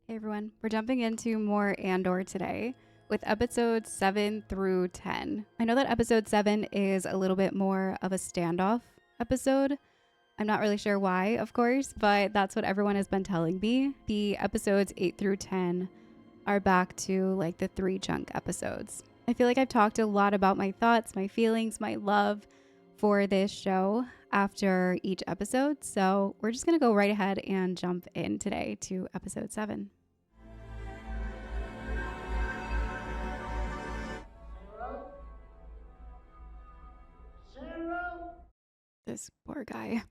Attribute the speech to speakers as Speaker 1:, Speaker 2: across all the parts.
Speaker 1: Hey everyone, we're jumping into more Andor today with episodes 7 through 10. I know that episode 7 is a little bit more of a standoff episode. I'm not really sure why, of course, but that's what everyone has been telling me. The episodes 8 through 10 are back to like the 3-chunk episodes. I feel like I've talked a lot about my thoughts, my feelings, my love for this show after each episode. So we're just going to go right ahead and jump in today to episode 7. This poor guy.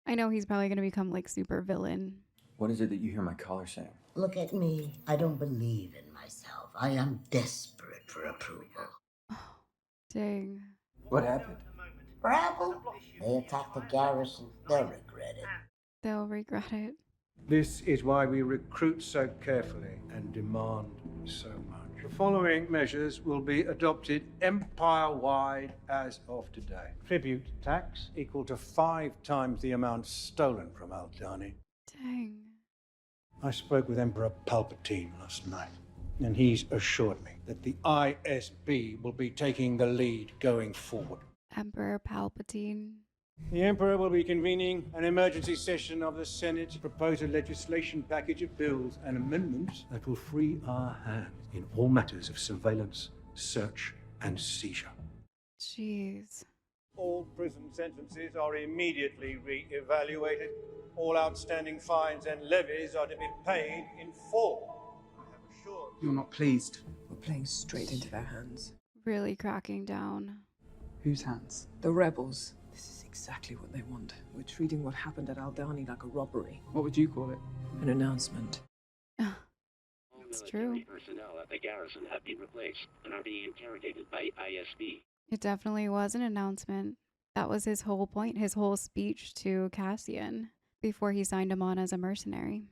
Speaker 1: I know he's probably going to become like super villain.
Speaker 2: What is it that you hear my caller saying?
Speaker 3: Look at me. I don't believe in myself. I am desperate for approval.
Speaker 1: Dang.
Speaker 2: What happened?
Speaker 3: Rabble? They attacked the garrison. They'll regret it.
Speaker 1: They'll regret it.
Speaker 4: This is why we recruit so carefully and demand so much. The following measures will be adopted empire-wide as of today. Tribute tax equal to 5 times the amount stolen from Aldani.
Speaker 1: Dang.
Speaker 4: I spoke with Emperor Palpatine last night, and he's assured me that the ISB will be taking the lead going forward.
Speaker 1: Emperor Palpatine.
Speaker 4: The Emperor will be convening an emergency session of the Senate to propose a legislation package of bills and amendments that will free our hands in all matters of surveillance, search, and seizure.
Speaker 1: Jeez.
Speaker 4: All prison sentences are immediately re-evaluated. All outstanding fines and levies are to be paid in full. I have assured
Speaker 5: You're not pleased.
Speaker 6: We're playing straight into their hands.
Speaker 1: Really cracking down.
Speaker 5: Whose hands?
Speaker 6: The rebels. This is exactly what they want. We're treating what happened at Aldani like a robbery.
Speaker 5: What would you call it?
Speaker 6: An announcement.
Speaker 1: It's true.
Speaker 7: Personnel at the garrison have been replaced and are being interrogated by ISB.
Speaker 1: It definitely was an announcement. That was his whole point, his whole speech to Cassian before he signed him on as a mercenary.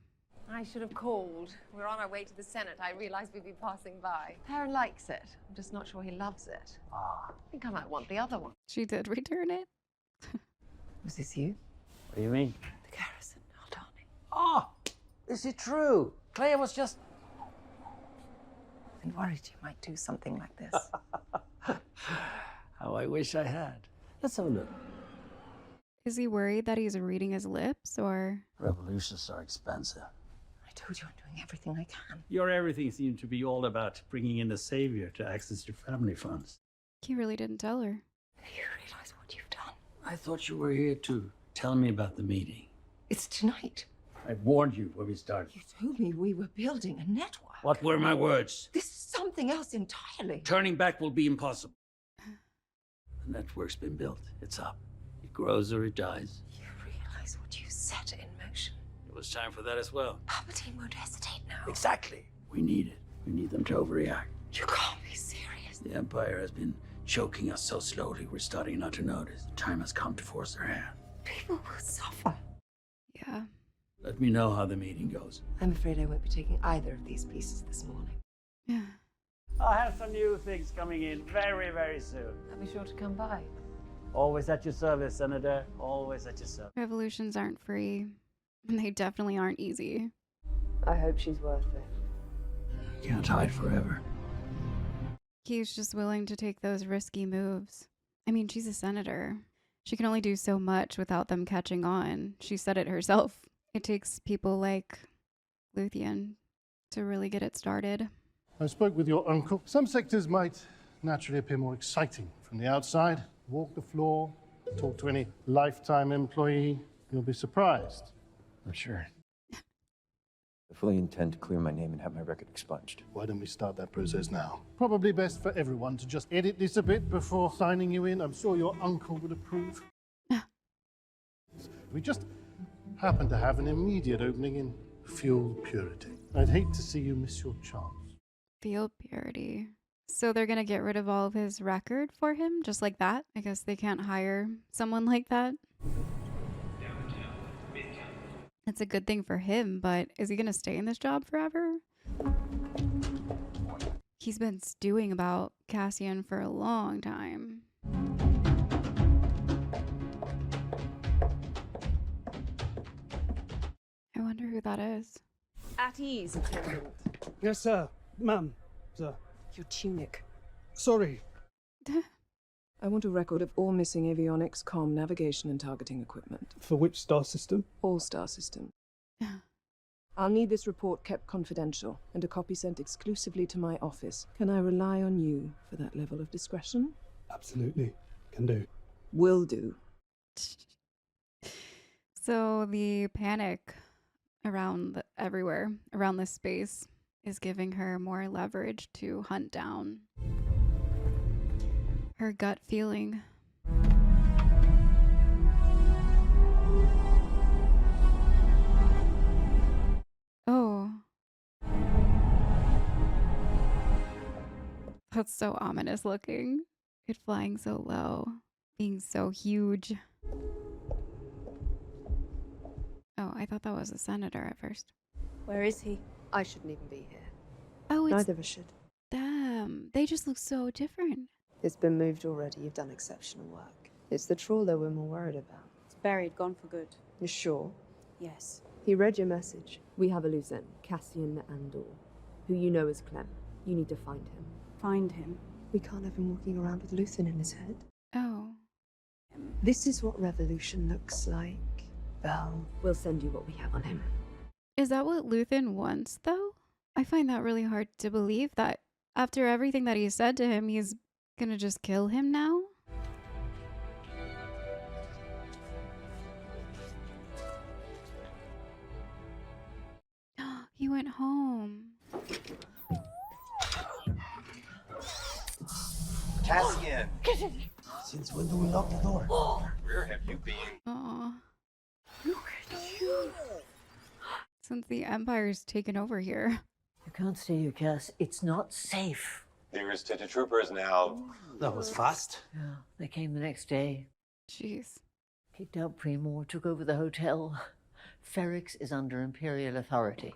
Speaker 8: I should have called. We're on our way to the Senate. I realized we'd be passing by. Perrin likes it. I'm just not sure he loves it. I think I might want the other one.
Speaker 1: She did return it.
Speaker 8: Was this you?
Speaker 7: What do you mean?
Speaker 8: The garrison, Aldani.
Speaker 7: Oh, is it true? Claire was just...
Speaker 8: I worried you might do something like this.
Speaker 7: How I wish I had. Let's have a look.
Speaker 1: Is he worried that he's reading his lips, or?
Speaker 7: Revolutions are expensive.
Speaker 8: I told you I'm doing everything I can.
Speaker 7: Your everything seemed to be all about bringing in a savior to access your family funds.
Speaker 1: He really didn't tell her.
Speaker 8: You realize what you've done?
Speaker 7: I thought you were here to tell me about the meeting.
Speaker 8: It's tonight.
Speaker 7: I warned you when we started.
Speaker 8: You told me we were building a network.
Speaker 7: What were my words?
Speaker 8: This is something else entirely.
Speaker 7: Turning back will be impossible. The network's been built. It's up. It grows or it dies.
Speaker 8: You realize what you set in motion.
Speaker 7: It was time for that as well.
Speaker 8: Palpatine won't hesitate now.
Speaker 7: Exactly. We need it. We need them to overreact.
Speaker 8: You can't be serious.
Speaker 7: The Empire has been choking us so slowly, we're starting not to notice. The time has come to force their hand.
Speaker 8: People will suffer.
Speaker 1: Yeah.
Speaker 7: Let me know how the meeting goes.
Speaker 8: I'm afraid I won't be taking either of these pieces this morning.
Speaker 1: Yeah.
Speaker 7: I'll have some new things coming in very, very soon.
Speaker 8: I'll be sure to come by.
Speaker 7: Always at your service, Senator. Always at your service.
Speaker 1: Revolutions aren't free. And they definitely aren't easy.
Speaker 8: I hope she's worth it.
Speaker 7: Can't hide forever.
Speaker 1: He's just willing to take those risky moves. I mean, she's a senator. She can only do so much without them catching on. She said it herself. It takes people like Luthien to really get it started.
Speaker 9: I spoke with your uncle. Some sectors might naturally appear more exciting from the outside. Walk the floor, talk to any lifetime employee. You'll be surprised.
Speaker 2: I'm sure. I fully intend to clear my name and have my record expunged.
Speaker 9: Why don't we start that process now? Probably best for everyone to just edit this a bit before signing you in. I'm sure your uncle would approve. We just happen to have an immediate opening in fuel purity. I'd hate to see you miss your chance.
Speaker 1: Field purity. So they're going to get rid of all of his record for him, just like that? I guess they can't hire someone like that. It's a good thing for him, but is he going to stay in this job forever? He's been stewing about Cassian for a long time. I wonder who that is.
Speaker 6: At ease, attendant.
Speaker 5: Yes, sir. Ma'am. Sir.
Speaker 6: Your tunic.
Speaker 5: Sorry.
Speaker 6: I want a record of all missing avionics, comm, navigation, and targeting equipment.
Speaker 5: For which star system?
Speaker 6: All-star system. I'll need this report kept confidential, and a copy sent exclusively to my office. Can I rely on you for that level of discretion?
Speaker 5: Absolutely. Can do.
Speaker 6: Will do.
Speaker 1: So the panic around everywhere around this space is giving her more leverage to hunt down her gut feeling. Oh. That's so ominous looking. It flying so low, being so huge. Oh, I thought that was a senator at first.
Speaker 8: Where is he? I shouldn't even be here.
Speaker 1: Oh, it's
Speaker 6: Neither of us should.
Speaker 1: them. They just look so different.
Speaker 6: It's been moved already. You've done exceptional work. It's the trawler we're more worried about.
Speaker 10: It's buried, gone for good.
Speaker 6: You sure?
Speaker 10: Yes.
Speaker 6: He read your message. We have a loose end, Cassian Andor, who you know as Clem. You need to find him.
Speaker 10: Find him.
Speaker 6: We can't have him walking around with Luthen in his head.
Speaker 1: Oh.
Speaker 6: This is what revolution looks like. Belle, we'll send you what we have on him.
Speaker 1: Is that what Luthen wants, though? I find that really hard to believe that after everything that he said to him, he's gonna just kill him now? He went home.
Speaker 2: Cassian! Since when do we lock the door? Where have you been?
Speaker 1: Aw. Look at you. Since the Empire's taken over here.
Speaker 3: You can't stay here, Cass. It's not safe.
Speaker 2: There's to the troopers now.
Speaker 7: That was fast.
Speaker 3: Yeah, they came the next day.
Speaker 1: Jeez.
Speaker 3: Kicked out Premor, took over the hotel. Ferrix is under Imperial authority.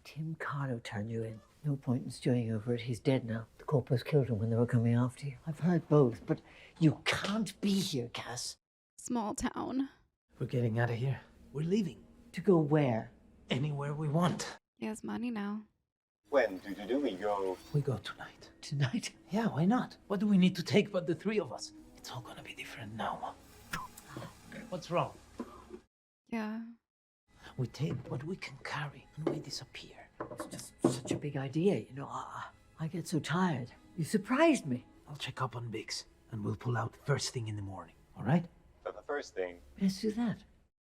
Speaker 3: Tim Carlo turned you in. No point in stewing over it. He's dead now. The corpus killed him when they were coming after you. I've heard both, but you can't be here, Cass.
Speaker 1: Small town.
Speaker 7: We're getting out of here. We're leaving.
Speaker 3: To go where?
Speaker 7: Anywhere we want.
Speaker 1: He has money now.
Speaker 2: When do we go?
Speaker 7: We go tonight.
Speaker 3: Tonight?
Speaker 7: Yeah, why not? What do we need to take but the three of us? It's all gonna be different now. What's wrong?
Speaker 1: Yeah.
Speaker 7: We take what we can carry and we disappear.
Speaker 3: It's just such a big idea, you know. I get so tired. You surprised me.
Speaker 7: I'll check up on Biggs and we'll pull out first thing in the morning, all right?
Speaker 2: But the first thing.
Speaker 3: Let's do that.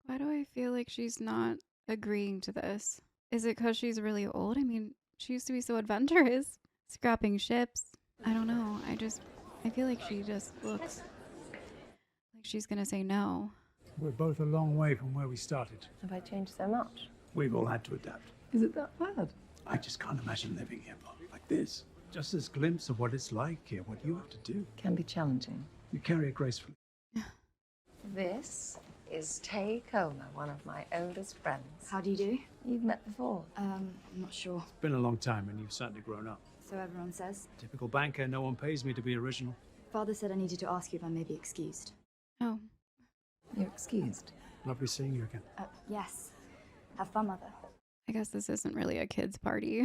Speaker 1: Why do I feel like she's not agreeing to this? Is it because she's really old? I mean, she used to be so adventurous. Scrapping ships. I don't know. I feel like she just looks like she's gonna say no.
Speaker 4: We're both a long way from where we started.
Speaker 8: Have I changed so much?
Speaker 4: We've all had to adapt.
Speaker 6: Is it that bad?
Speaker 4: I just can't imagine living here like this. Just this glimpse of what it's like here, what you have to do.
Speaker 6: Can be challenging.
Speaker 4: You carry it gracefully.
Speaker 8: This is Tay Comer, one of my oldest friends.
Speaker 10: How do you do?
Speaker 8: You've met before.
Speaker 10: I'm not sure.
Speaker 4: It's been a long time and you've certainly grown up.
Speaker 10: So everyone says.
Speaker 4: Typical banker, no one pays me to be original.
Speaker 10: Father said I needed to ask you if I may be excused.
Speaker 1: Oh.
Speaker 6: You're excused.
Speaker 4: Lovely seeing you again.
Speaker 10: Yes. Have fun, Mother.
Speaker 1: I guess this isn't really a kid's party.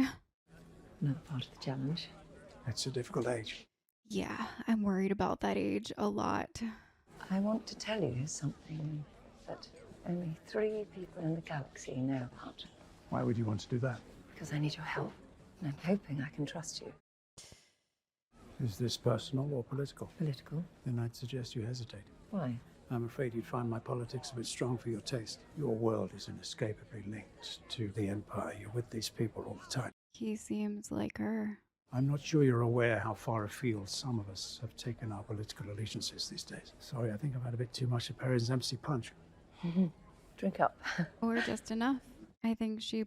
Speaker 6: Another part of the challenge.
Speaker 4: It's a difficult age.
Speaker 1: Yeah, I'm worried about that age a lot.
Speaker 8: I want to tell you something that only 3 people in the galaxy know about.
Speaker 4: Why would you want to do that?
Speaker 8: Because I need your help, and I'm hoping I can trust you.
Speaker 4: Is this personal or political?
Speaker 6: Political.
Speaker 4: Then I'd suggest you hesitate.
Speaker 6: Why?
Speaker 4: I'm afraid you'd find my politics a bit strong for your taste. Your world is inescapably linked to the Empire. You're with these people all the time.
Speaker 1: He seems like her.
Speaker 4: I'm not sure you're aware how far afield some of us have taken our political allegiances these days. Sorry, I think I've had a bit too much of Perrin's empty punch.
Speaker 8: Drink up.
Speaker 1: Or just enough. I think he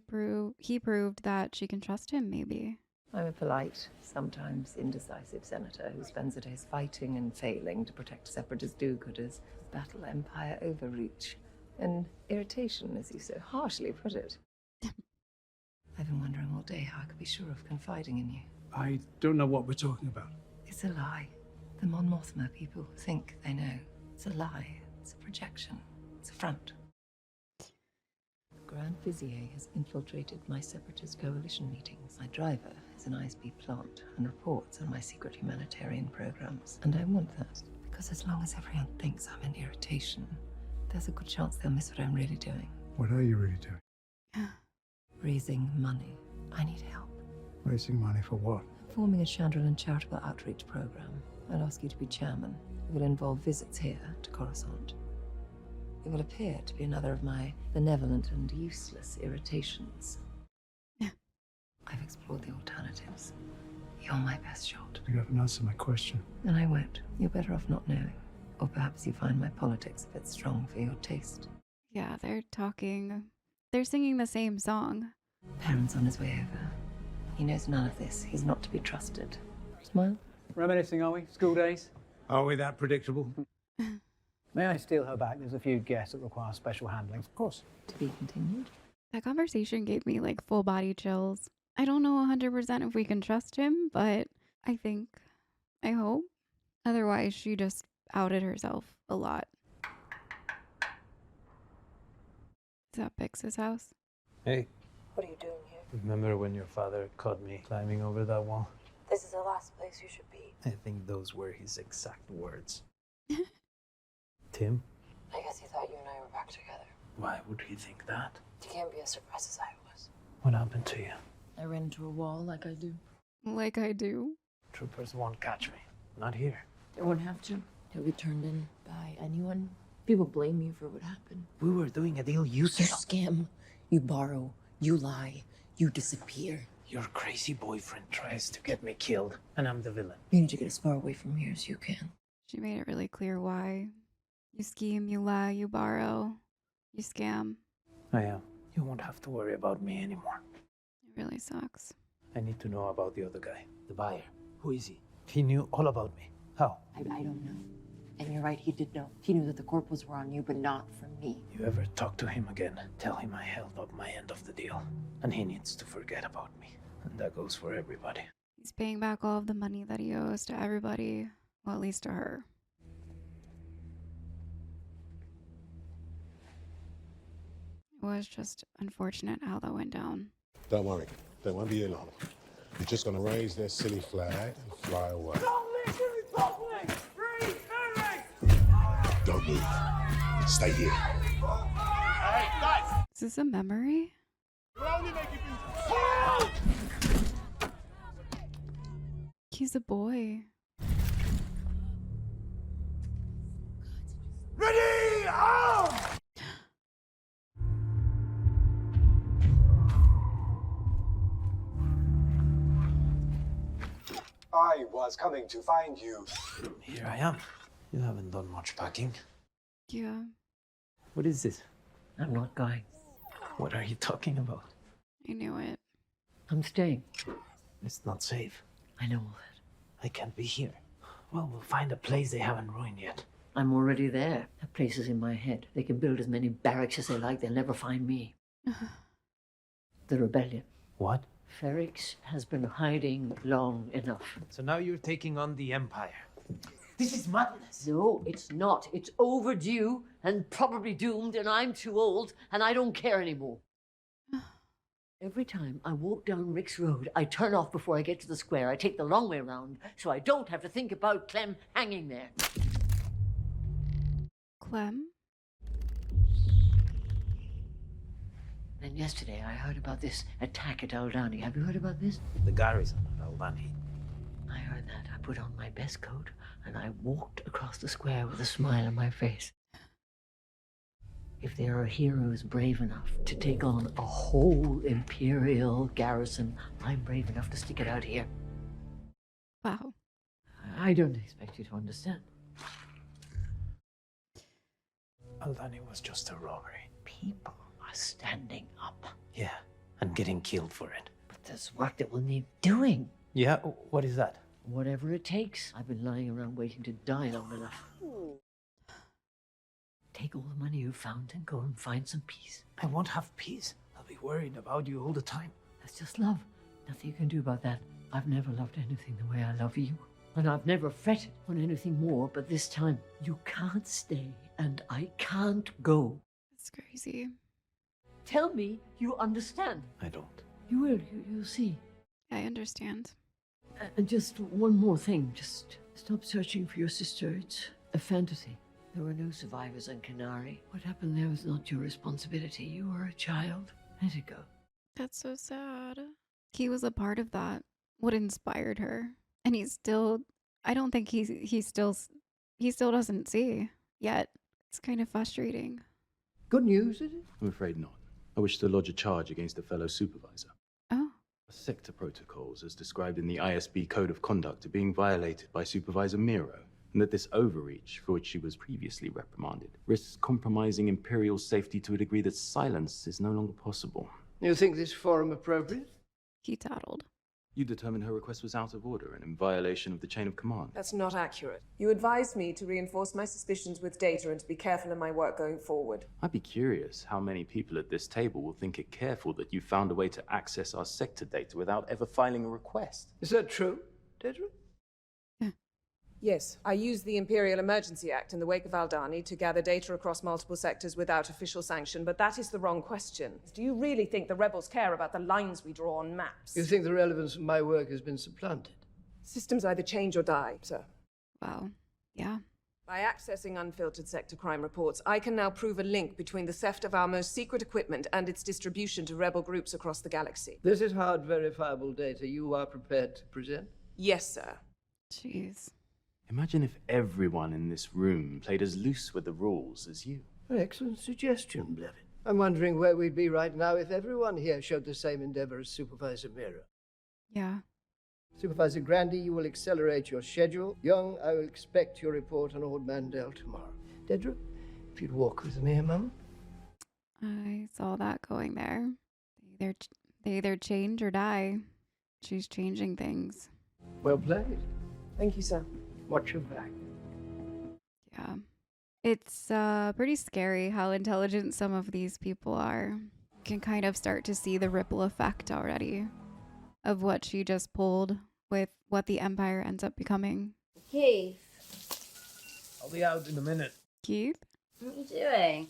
Speaker 1: proved that she can trust him, maybe.
Speaker 8: I'm a polite, sometimes indecisive senator who spends her days fighting and failing to protect separatist do-gooders, battle Empire overreach, and irritation, as you so harshly put it. I've been wondering all day how I could be sure of confiding in you.
Speaker 4: I don't know what we're talking about.
Speaker 8: It's a lie. The Mon Mothma people think they know. It's a lie. It's a projection. It's a front. Grand Vizier has infiltrated my separatist coalition meetings. My driver is an ISB plant and reports on my secret humanitarian programs. And I want that, because as long as everyone thinks I'm an irritation, there's a good chance they'll miss what I'm really doing.
Speaker 11: What are you really doing?
Speaker 8: Raising money. I need help.
Speaker 11: Raising money for what?
Speaker 8: Forming a Chandrilan charitable outreach program. I'd ask you to be chairman. It will involve visits here to Coruscant. It will appear to be another of my benevolent and useless irritations. I've explored the alternatives. You're my best shot.
Speaker 11: You haven't answered my question.
Speaker 8: And I won't. You're better off not knowing. Or perhaps you find my politics a bit strong for your taste.
Speaker 1: Yeah, they're talking. They're singing the same song.
Speaker 8: Perrin's on his way over. He knows none of this. He's not to be trusted. Smile.
Speaker 12: Reminiscing, are we? School days?
Speaker 4: Are we that predictable?
Speaker 12: May I steal her back? There's a few guests that require special handling. Of course.
Speaker 8: To be continued.
Speaker 1: That conversation gave me like full body chills. I don't know 100% if we can trust him, but I hope. Otherwise, she just outed herself a lot. Is that Bix's house?
Speaker 7: Hey,
Speaker 10: What are you doing here?
Speaker 7: remember when your father caught me climbing over that wall?
Speaker 10: This is the last place you should be.
Speaker 7: I think those were his exact words. Tim?
Speaker 10: I guess he thought you and I were back together.
Speaker 7: Why would he think that?
Speaker 10: You can't be as surprised as I was.
Speaker 7: What happened to you?
Speaker 10: I ran into a wall like I do.
Speaker 1: Like I do.
Speaker 7: Troopers won't catch me. Not here.
Speaker 10: They won't have to. He'll be turned in by anyone. People blame you for what happened.
Speaker 7: We were doing a deal you
Speaker 10: You
Speaker 7: set up.
Speaker 10: scam. You borrow. You lie. You disappear.
Speaker 7: Your crazy boyfriend tries to get me killed, and I'm the villain.
Speaker 10: You need to get as far away from here as you can.
Speaker 1: She made it really clear why. You scheme, you lie, you borrow, you scam.
Speaker 7: I am. You won't have to worry about me anymore.
Speaker 1: It really sucks.
Speaker 7: I need to know about the other guy. The buyer. Who is he? He knew all about me. How?
Speaker 10: I don't know. And you're right, he did know. He knew that the corporals were on you, but not for me.
Speaker 7: You ever talk to him again, tell him I held up my end of the deal. And he needs to forget about me. And that goes for everybody.
Speaker 1: He's paying back all of the money that he owes to everybody. Well, at least to her. It was just unfortunate how that went down.
Speaker 13: Don't worry. They won't be here long. You're just going to raise their silly flag and fly away. Don't move. Stay here.
Speaker 9: Hey, guys!
Speaker 1: Is this a memory?
Speaker 9: You're only making things...
Speaker 1: He's a boy.
Speaker 9: Ready! Arm!
Speaker 14: I was coming to find you.
Speaker 7: Here I am. You haven't done much packing.
Speaker 1: Yeah.
Speaker 7: What is this?
Speaker 3: I'm not going.
Speaker 7: What are you talking about?
Speaker 1: I knew it.
Speaker 3: I'm staying.
Speaker 7: It's not safe.
Speaker 3: I know all that.
Speaker 7: I can't be here. Well, we'll find a place they haven't ruined yet.
Speaker 3: I'm already there. That place is in my head. They can build as many barracks as they like. They'll never find me. The rebellion.
Speaker 7: What?
Speaker 3: Ferrix has been hiding long enough.
Speaker 7: So now you're taking on the Empire. This is madness.
Speaker 3: No, it's not. It's overdue and probably doomed, and I'm too old, and I don't care anymore. Every time I walk down Rick's Road, I turn off before I get to the square. I take the long way around, so I don't have to think about Clem hanging there.
Speaker 1: Clem?
Speaker 3: And yesterday I heard about this attack at Aldani. Have you heard about this?
Speaker 7: The garrison at Albany.
Speaker 3: I heard that. I put on my best coat and I walked across the square with a smile on my face. If there are heroes brave enough to take on a whole Imperial garrison, I'm brave enough to stick it out here.
Speaker 1: Wow.
Speaker 3: I don't expect you to understand.
Speaker 7: Aldani was just a robbery.
Speaker 3: People are standing up.
Speaker 7: Yeah, and getting killed for it.
Speaker 3: But there's work that will need doing.
Speaker 7: Yeah, what is that?
Speaker 3: Whatever it takes. I've been lying around waiting to die long enough. Take all the money you've found and go and find some peace.
Speaker 7: I won't have peace. I'll be worried about you all the time.
Speaker 3: That's just love. Nothing you can do about that. I've never loved anything the way I love you. And I've never fretted on anything more, but this time, you can't stay and I can't go.
Speaker 1: It's crazy.
Speaker 3: Tell me you understand.
Speaker 2: I don't.
Speaker 3: You will. You'll see.
Speaker 1: I understand.
Speaker 3: And just one more thing. Just stop searching for your sister. It's a fantasy. There were no survivors on Canary. What happened there was not your responsibility. You were a child. Let it go.
Speaker 1: That's so sad. He was a part of that. What inspired her. And he's still, I don't think he still doesn't see yet. It's kind of frustrating.
Speaker 3: Good news, is it?
Speaker 15: I'm afraid not. I wish to lodge a charge against a fellow supervisor.
Speaker 1: Oh.
Speaker 15: Sector protocols, as described in the ISB Code of Conduct, are being violated by Supervisor Miro, and that this overreach, for which she was previously reprimanded, risks compromising Imperial safety to a degree that silence is no longer possible.
Speaker 3: You think this forum appropriate?
Speaker 1: He tattled.
Speaker 15: You determined her request was out of order and in violation of the chain of command.
Speaker 6: That's not accurate. You advised me to reinforce my suspicions with data and to be careful in my work going forward.
Speaker 15: I'd be curious how many people at this table will think it careful that you found a way to access our sector data without ever filing a request.
Speaker 3: Is that true, Dedra?
Speaker 6: Yes, I used the Imperial Emergency Act in the wake of Aldani to gather data across multiple sectors without official sanction, but that is the wrong question. Do you really think the rebels care about the lines we draw on maps?
Speaker 3: You think the relevance of my work has been supplanted?
Speaker 6: Systems either change or die, sir.
Speaker 1: Wow. Yeah.
Speaker 6: By accessing unfiltered sector crime reports, I can now prove a link between the theft of our most secret equipment and its distribution to rebel groups across the galaxy.
Speaker 3: This is hard, verifiable data you are prepared to present?
Speaker 6: Yes, sir.
Speaker 1: Jeez.
Speaker 15: Imagine if everyone in this room played as loose with the rules as you.
Speaker 3: An excellent suggestion, Blevin. I'm wondering where we'd be right now if everyone here showed the same endeavor as Supervisor Miro.
Speaker 1: Yeah.
Speaker 3: Supervisor Grandy, you will accelerate your schedule. Young, I will expect your report on Old Mandel tomorrow. Dedra, if you'd walk with me a moment.
Speaker 1: I saw that going there. They either change or die. She's changing things.
Speaker 3: Well played.
Speaker 6: Thank you, sir.
Speaker 3: Watch your back.
Speaker 1: Yeah. It's pretty scary how intelligent some of these people are. You can kind of start to see the ripple effect already of what she just pulled with what the Empire ends up becoming.
Speaker 16: Keith.
Speaker 4: I'll be out in a minute.
Speaker 1: Keith?
Speaker 16: What are you doing?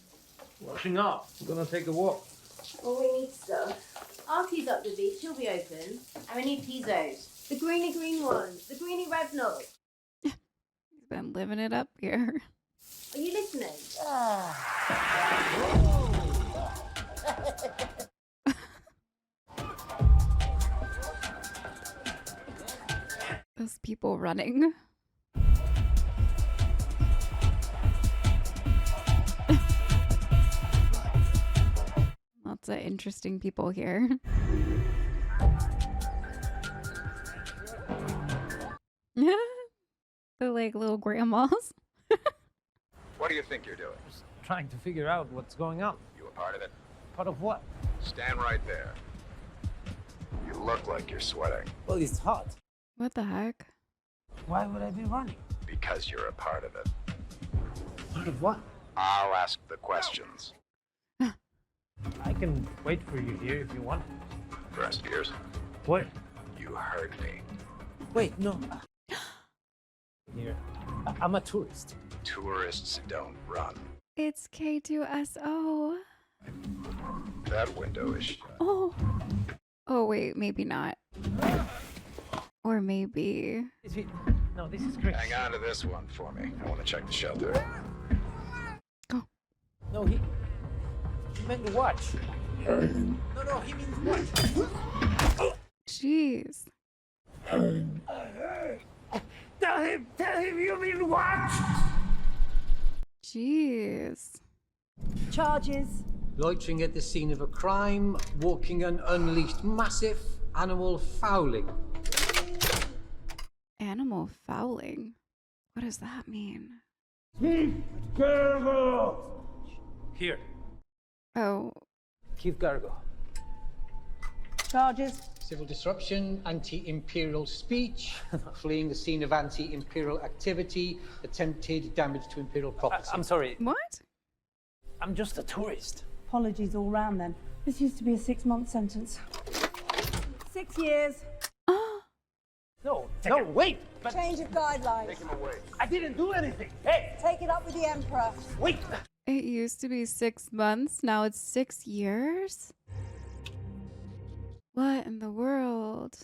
Speaker 4: Washing up. I'm gonna take a walk.
Speaker 16: Well, we need stuff. Arky's up the beach, he'll be open. And we need pizzos. The greeny green ones. The greeny red nut.
Speaker 1: He's been living it up here.
Speaker 16: Are you listening?
Speaker 1: Those people running. Lots of interesting people here. They're like little grandmas.
Speaker 17: What do you think you're doing?
Speaker 4: Just trying to figure out what's going on.
Speaker 17: You a part of it?
Speaker 4: Part of what?
Speaker 17: Stand right there. You look like you're sweating.
Speaker 4: Well, it's hot.
Speaker 1: What the heck?
Speaker 4: Why would I be running?
Speaker 17: Because you're a part of it.
Speaker 4: Part of what?
Speaker 17: I'll ask the questions.
Speaker 4: I can wait for you here if you want.
Speaker 17: Rest ears.
Speaker 4: What?
Speaker 17: You heard me.
Speaker 4: Wait, no. Here. I'm a tourist.
Speaker 17: Tourists don't run.
Speaker 1: It's K2SO.
Speaker 17: That window is shut.
Speaker 1: Oh. Oh, wait, maybe not. Or maybe.
Speaker 4: No, this is great.
Speaker 17: Hang on to this one for me. I want to check the shelter.
Speaker 1: Go.
Speaker 4: No, he meant to watch. No, he means watch.
Speaker 1: Jeez.
Speaker 4: Tell him you mean watch.
Speaker 1: Jeez.
Speaker 18: Charges.
Speaker 19: Loitering at the scene of a crime, walking an unleashed massive animal fouling.
Speaker 1: Animal fouling? What does that mean?
Speaker 4: Keith Gargo! Here.
Speaker 1: Oh.
Speaker 19: Keith Gargo.
Speaker 18: Charges.
Speaker 19: Civil disruption, anti-imperial speech, fleeing the scene of anti-imperial activity, attempted damage to imperial property.
Speaker 4: I'm sorry.
Speaker 1: What?
Speaker 4: I'm just a tourist.
Speaker 18: Apologies all round then. This used to be a 6-month sentence. 6 years.
Speaker 4: No, wait!
Speaker 18: Change of guidelines.
Speaker 17: Take him away.
Speaker 4: I didn't do anything. Hey!
Speaker 18: Take it up with the Emperor.
Speaker 4: Wait!
Speaker 1: It used to be 6 months. Now it's 6 years? What in the world?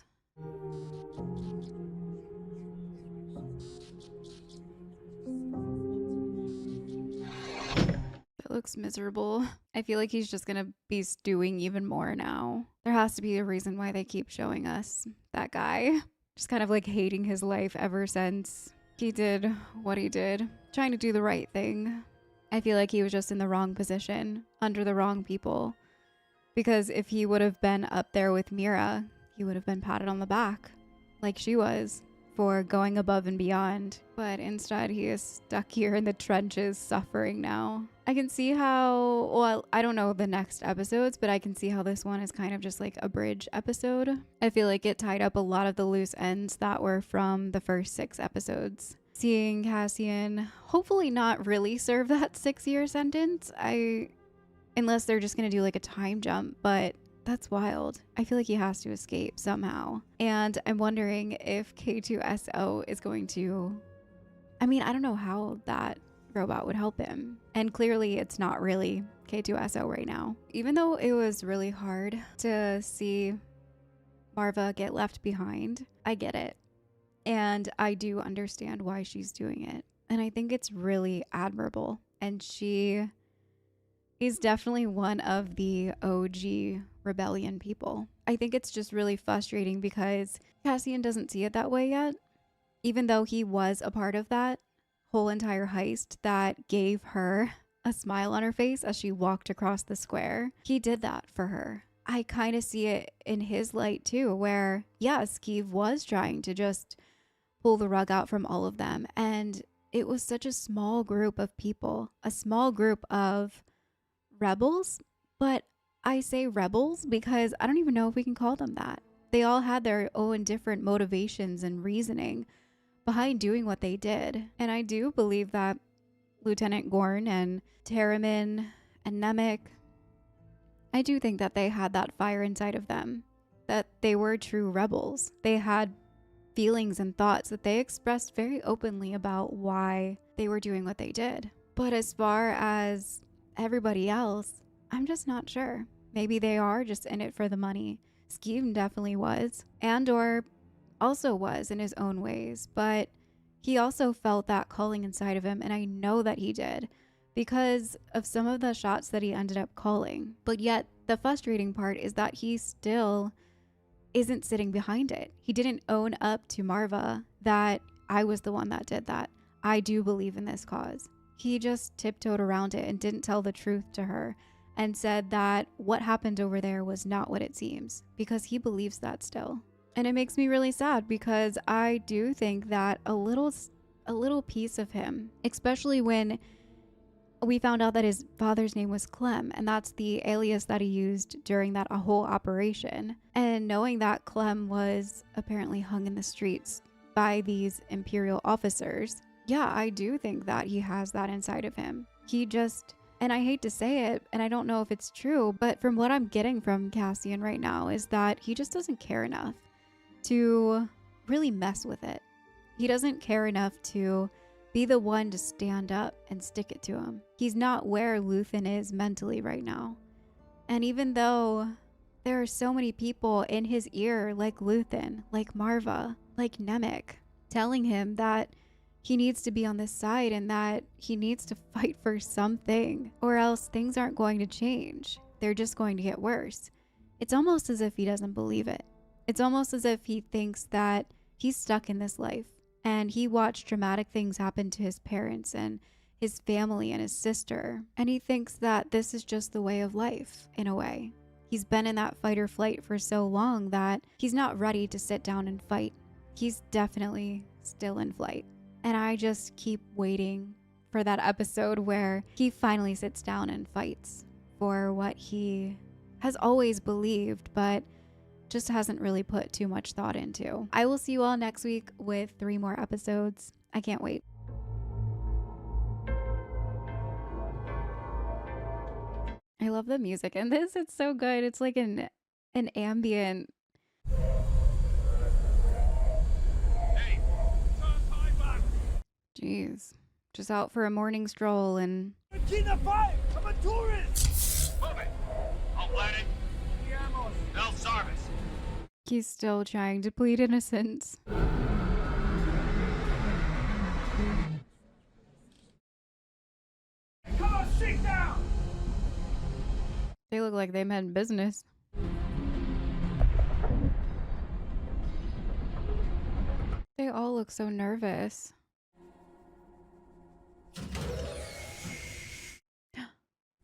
Speaker 1: It looks miserable. I feel like he's just gonna be stewing even more now. There has to be a reason why they keep showing us that guy. Just kind of like hating his life ever since he did what he did. Trying to do the right thing. I feel like he was just in the wrong position, under the wrong people. Because if he would have been up there with Mira, he would have been patted on the back, like she was, for going above and beyond. But instead, he is stuck here in the trenches, suffering now. I can see how, well, I don't know the next episodes, but I can see how this one is kind of just like a bridge episode. I feel like it tied up a lot of the loose ends that were from the first 6 episodes. Seeing Cassian hopefully not really serve that 6-year sentence. Unless they're just going to do like a time jump, but that's wild. I feel like he has to escape somehow. And I'm wondering if K2SO is going to, I mean, I don't know how that robot would help him. And clearly it's not really K2SO right now. Even though it was really hard to see Marva get left behind, I get it. And I do understand why she's doing it. And I think it's really admirable. And she is definitely one of the OG rebellion people. I think it's just really frustrating because Cassian doesn't see it that way yet. Even though he was a part of that whole entire heist that gave her a smile on her face as she walked across the square. He did that for her. I kind of see it in his light too, where yes, Skeev was trying to just pull the rug out from all of them. And it was such a small group of people, a small group of rebels. But I say rebels because I don't even know if we can call them that. They all had their own different motivations and reasoning behind doing what they did. And I do believe that Lieutenant Gorn and Terriman and Nemec, I do think that they had that fire inside of them, that they were true rebels. They had feelings and thoughts that they expressed very openly about why they were doing what they did. But as far as everybody else, I'm just not sure. Maybe they are just in it for the money. Skeev definitely was. Andor also was in his own ways, but he also felt that calling inside of him, and I know that he did because of some of the shots that he ended up calling. But yet the frustrating part is that he still isn't sitting behind it. He didn't own up to Marva that I was the one that did that. I do believe in this cause. He just tiptoed around it and didn't tell the truth to her and said that what happened over there was not what it seems, because he believes that still. And it makes me really sad because I do think that a little piece of him, especially when we found out that his father's name was Clem, and that's the alias that he used during that whole operation. And knowing that Clem was apparently hung in the streets by these Imperial officers, yeah, I do think that he has that inside of him. He just, and I hate to say it, and I don't know if it's true, but from what I'm getting from Cassian right now is that he just doesn't care enough to really mess with it. He doesn't care enough to be the one to stand up and stick it to him. He's not where Luthen is mentally right now. And even though there are so many people in his ear like Luthen, like Marva, like Nemec, telling him that he needs to be on this side and that he needs to fight for something, or else things aren't going to change. They're just going to get worse. It's almost as if he doesn't believe it. It's almost as if he thinks that he's stuck in this life. And he watched traumatic things happen to his parents and his family and his sister. And he thinks that this is just the way of life, in a way. He's been in that fight or flight for so long that he's not ready to sit down and fight. He's definitely still in flight. And I just keep waiting for that episode where he finally sits down and fights for what he has always believed, but just hasn't really put too much thought into. I will see you all next week with 3 more episodes. I can't wait. I love the music in this. It's so good. It's like an ambient. Jeez. Just out for a morning stroll and...
Speaker 20: Narkina 5! I'm a tourist!
Speaker 21: Move it! Albany OH. Service.
Speaker 1: He's still trying to plead innocence.
Speaker 20: Come on, sit down!
Speaker 1: They look like they meant business. They all look so nervous.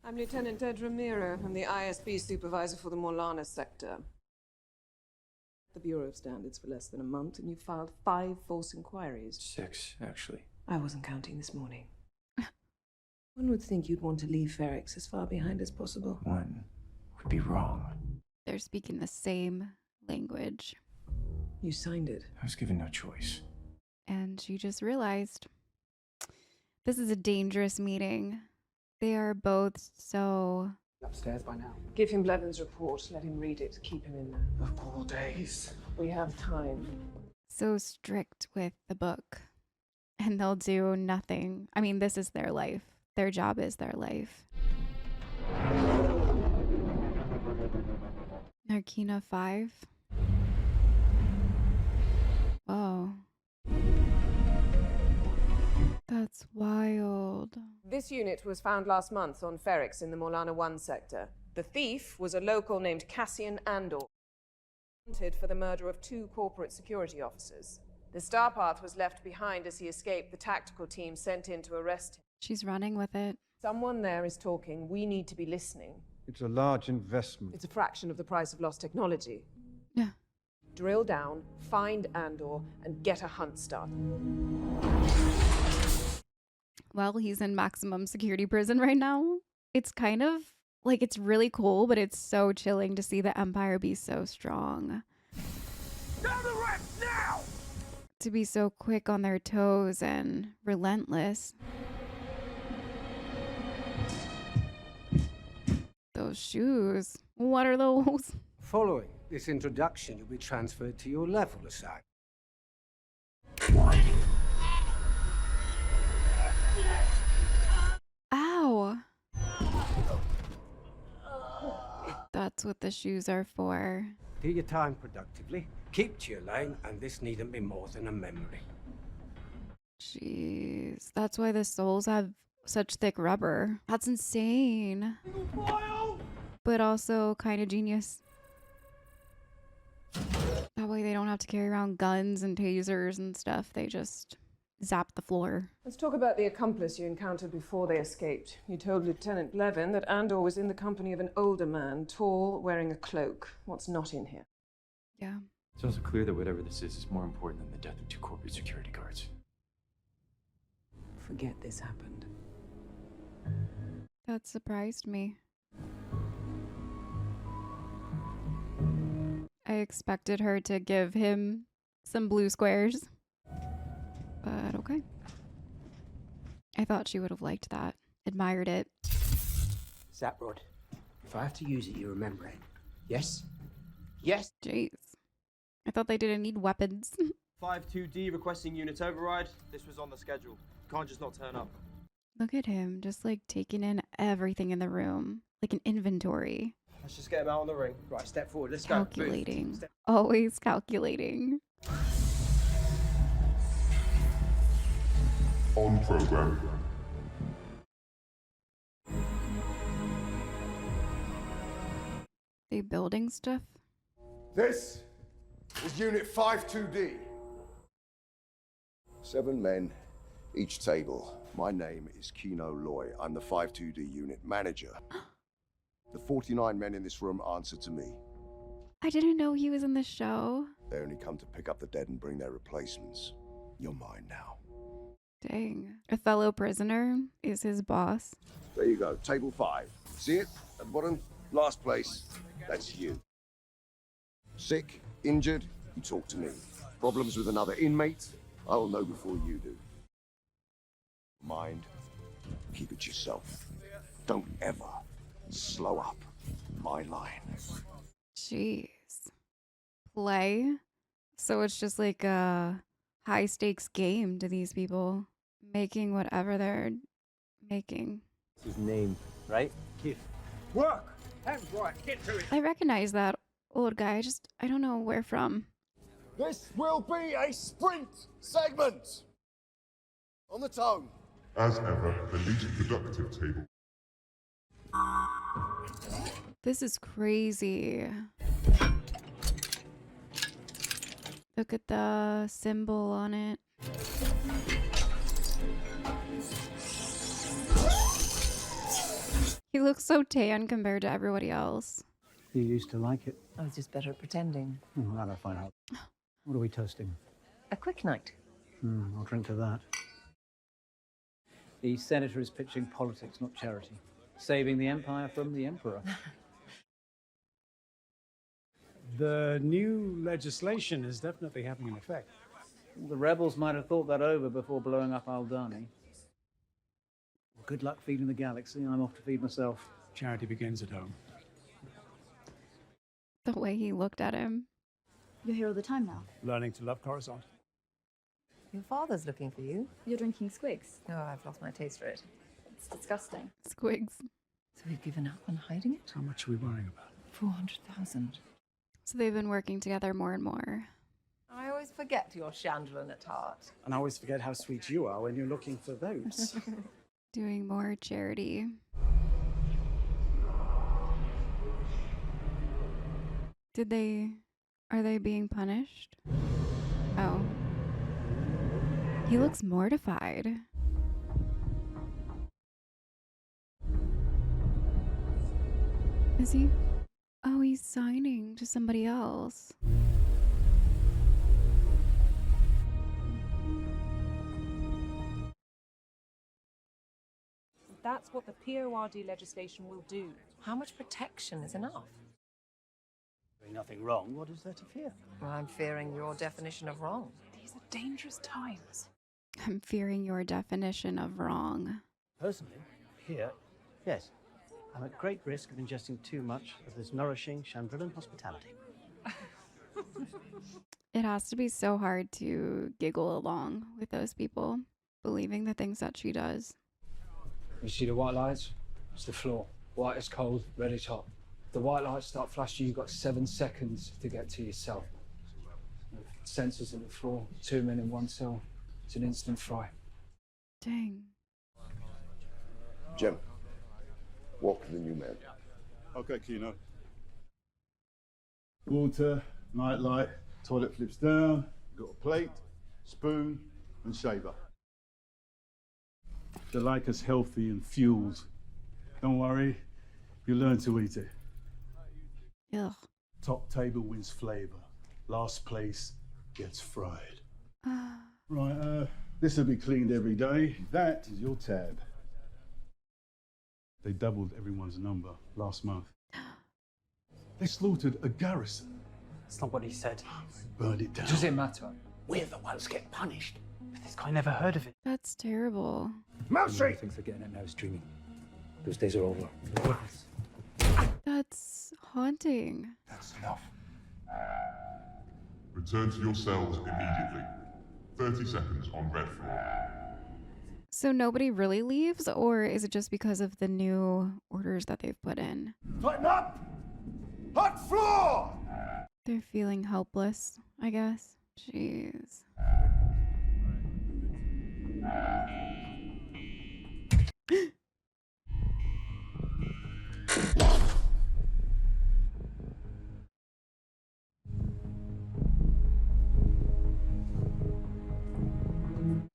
Speaker 6: I'm Lieutenant Ed Ramiro. I'm the ISB supervisor for the Morlana sector. The Bureau of Standards for less than a month, and you filed 5 false inquiries.
Speaker 2: 6, actually.
Speaker 6: I wasn't counting this morning. One would think you'd want to leave Ferrix as far behind as possible.
Speaker 2: One would be wrong.
Speaker 1: They're speaking the same language.
Speaker 6: You signed it.
Speaker 2: I was given no choice.
Speaker 1: And she just realized this is a dangerous meeting. They are both so...
Speaker 12: Upstairs by now.
Speaker 6: Give him Blevins' report. Let him read it. Keep him in there.
Speaker 12: Of all days.
Speaker 6: We have time.
Speaker 1: So strict with the book. And they'll do nothing. I mean, this is their life. Their job is their life. Narkina 5. Whoa. That's wild.
Speaker 6: This unit was found last month on Ferrix in the Morlana 1 sector. The thief was a local named Cassian Andor, wanted for the murder of 2 corporate security officers. The star path was left behind as he escaped the tactical team sent in to arrest him.
Speaker 1: She's running with it.
Speaker 6: Someone there is talking. We need to be listening.
Speaker 4: It's a large investment.
Speaker 6: It's a fraction of the price of lost technology.
Speaker 1: Yeah.
Speaker 6: Drill down, find Andor, and get a hunt started.
Speaker 1: Well, he's in maximum security prison right now. It's kind of like, it's really cool, but it's so chilling to see the Empire be so strong.
Speaker 20: Down the racks now!
Speaker 1: To be so quick on their toes and relentless. Those shoes. What are those?
Speaker 4: Following this introduction, you'll be transferred to your level assignment.
Speaker 1: Ow. That's what the shoes are for.
Speaker 4: Do your time productively, keep to your lane, and this needn't be more than a memory.
Speaker 1: Jeez. That's why the soles have such thick rubber. That's insane. But also kind of genius. That way they don't have to carry around guns and tasers and stuff. They just zap the floor.
Speaker 6: Let's talk about the accomplice you encountered before they escaped. You told Lieutenant Blevin that Andor was in the company of an older man, tall, wearing a cloak. What's not in here?
Speaker 1: Yeah.
Speaker 2: It's also clear that whatever this is more important than the death of 2 corporate security guards.
Speaker 6: Forget this happened.
Speaker 1: That surprised me. I expected her to give him some blue squares. But okay. I thought she would have liked that. Admired it.
Speaker 22: Zap rod. If I have to use it, you remember it. Yes? Yes?
Speaker 1: Jeez. I thought they didn't need weapons.
Speaker 23: 5-2D requesting unit override. This was on the schedule. Can't just not turn up.
Speaker 1: Look at him, just like taking in everything in the room. Like an inventory.
Speaker 23: Let's just get him out on the ring. Right, step forward. Let's
Speaker 1: Calculating.
Speaker 23: go.
Speaker 1: Always calculating.
Speaker 17: On program.
Speaker 1: They building stuff?
Speaker 17: This is Unit 52D. 7 men, each table. My name is Kino Loy. I'm the 52D unit manager. The 49 men in this room answer to me.
Speaker 1: I didn't know he was in the show.
Speaker 17: They only come to pick up the dead and bring their replacements. You're mine now.
Speaker 1: Dang. A fellow prisoner is his boss.
Speaker 17: There you go, table 5. See it? At the bottom, last place. That's you. Sick, injured, you talk to me. Problems with another inmate, I will know before you do. Mind, keep it yourself. Don't ever slow up my line.
Speaker 1: Jeez. Play? So it's just like a high stakes game to these people. making whatever they're making.
Speaker 2: His name, right?
Speaker 22: Kif.
Speaker 20: Work! Hands right, get to it!
Speaker 1: I recognize that old guy, I don't know where from.
Speaker 17: This will be a sprint segment! On the tongue.
Speaker 13: As ever, the least productive table.
Speaker 1: This is crazy. Look at the symbol on it. He looks so tan compared to everybody else.
Speaker 12: You used to like it.
Speaker 6: I was just better at pretending.
Speaker 12: Well, I'll find out. What are we toasting?
Speaker 6: A quick night.
Speaker 12: I'll drink to that. The senator is pitching politics, not charity. Saving the empire from the emperor.
Speaker 4: The new legislation is definitely having an effect.
Speaker 12: The rebels might have thought that over before blowing up Aldani. Well, good luck feeding the galaxy. I'm off to feed myself.
Speaker 4: Charity begins at home.
Speaker 1: The way he looked at him.
Speaker 18: You're here all the time now.
Speaker 4: Learning to love Coruscant.
Speaker 6: Your father's looking for you.
Speaker 18: You're drinking Squigs.
Speaker 6: Oh, I've lost my taste for it.
Speaker 18: It's disgusting.
Speaker 1: Squigs.
Speaker 6: So we've given up on hiding it?
Speaker 4: How much are we worrying about?
Speaker 6: 400,000.
Speaker 1: So they've been working together more and more.
Speaker 6: I always forget you're Chandlern at heart.
Speaker 5: And I always forget how sweet you are when you're looking for votes.
Speaker 1: Doing more charity. Are they being punished? Oh. He looks mortified. Is he? Oh, he's signing to somebody else.
Speaker 6: That's what the PORD legislation will do. How much protection is enough?
Speaker 12: Doing nothing wrong. What is there to fear?
Speaker 6: Well, I'm fearing your definition of wrong.
Speaker 18: These are dangerous times.
Speaker 1: I'm fearing your definition of wrong.
Speaker 12: Personally, here, yes. I'm at great risk of ingesting too much of this nourishing Chandrillan hospitality.
Speaker 1: It has to be so hard to giggle along with those people, believing the things that she does.
Speaker 8: You see the white lights? It's the floor. White is cold, red is hot. If the white lights start flashing, you've got 7 seconds to get to your cell. Sensors in the floor, 2 men in one cell. It's an instant fry.
Speaker 1: Dang.
Speaker 17: Jim, walk to the new man.
Speaker 13: Okay, Kino. Water, night light, toilet flips down, got a plate, spoon, and shaver. They like us healthy and fueled. Don't worry, you learn to eat it.
Speaker 1: Ugh.
Speaker 13: Top table wins flavor. Last place gets fried. Right, this will be cleaned every day. That is your tab. They doubled everyone's number last month. They slaughtered a garrison.
Speaker 5: That's not what he said.
Speaker 13: They burned it down.
Speaker 8: Does it matter?
Speaker 5: We're the ones get punished. But this guy never heard of it.
Speaker 1: That's terrible.
Speaker 8: Mousy! Thinks they're getting it now, streaming. Those days are over.
Speaker 1: That's haunting.
Speaker 13: That's enough. Return to your cells immediately. 30 seconds on red floor.
Speaker 1: So nobody really leaves, or is it just because of the new orders that they've put in?
Speaker 20: Tighten up! Hot floor!
Speaker 1: They're feeling helpless, I guess. Jeez.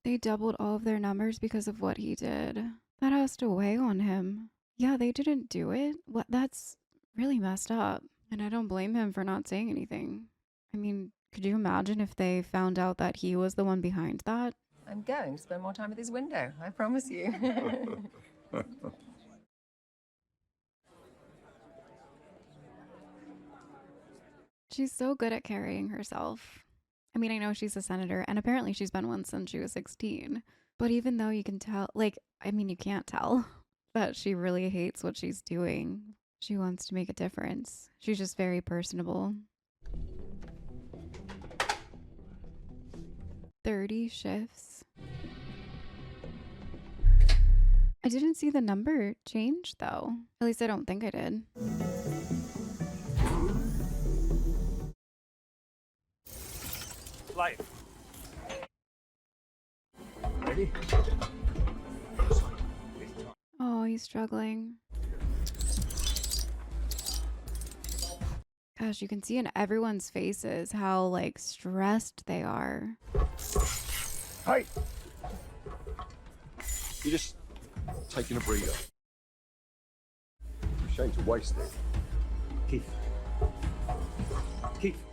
Speaker 1: They doubled all of their numbers because of what he did. That has to weigh on him. Yeah, they didn't do it. What? That's really messed up. And I don't blame him for not saying anything. I mean, could you imagine if they found out that he was the one behind that?
Speaker 6: I'm going to spend more time at this window, I promise you.
Speaker 1: She's so good at carrying herself. I mean, I know she's a senator, and apparently she's been one since she was 16. But even though you can tell, you can't tell that she really hates what she's doing. She wants to make a difference. She's just very personable. 30 shifts. I didn't see the number change, though. At least I don't think I did.
Speaker 20: Light.
Speaker 14: Ready?
Speaker 1: Oh, he's struggling. Gosh, you can see in everyone's faces how, like, stressed they are.
Speaker 17: Hey! You're just taking a breather. Shame to waste it.
Speaker 13: Keith. Keith.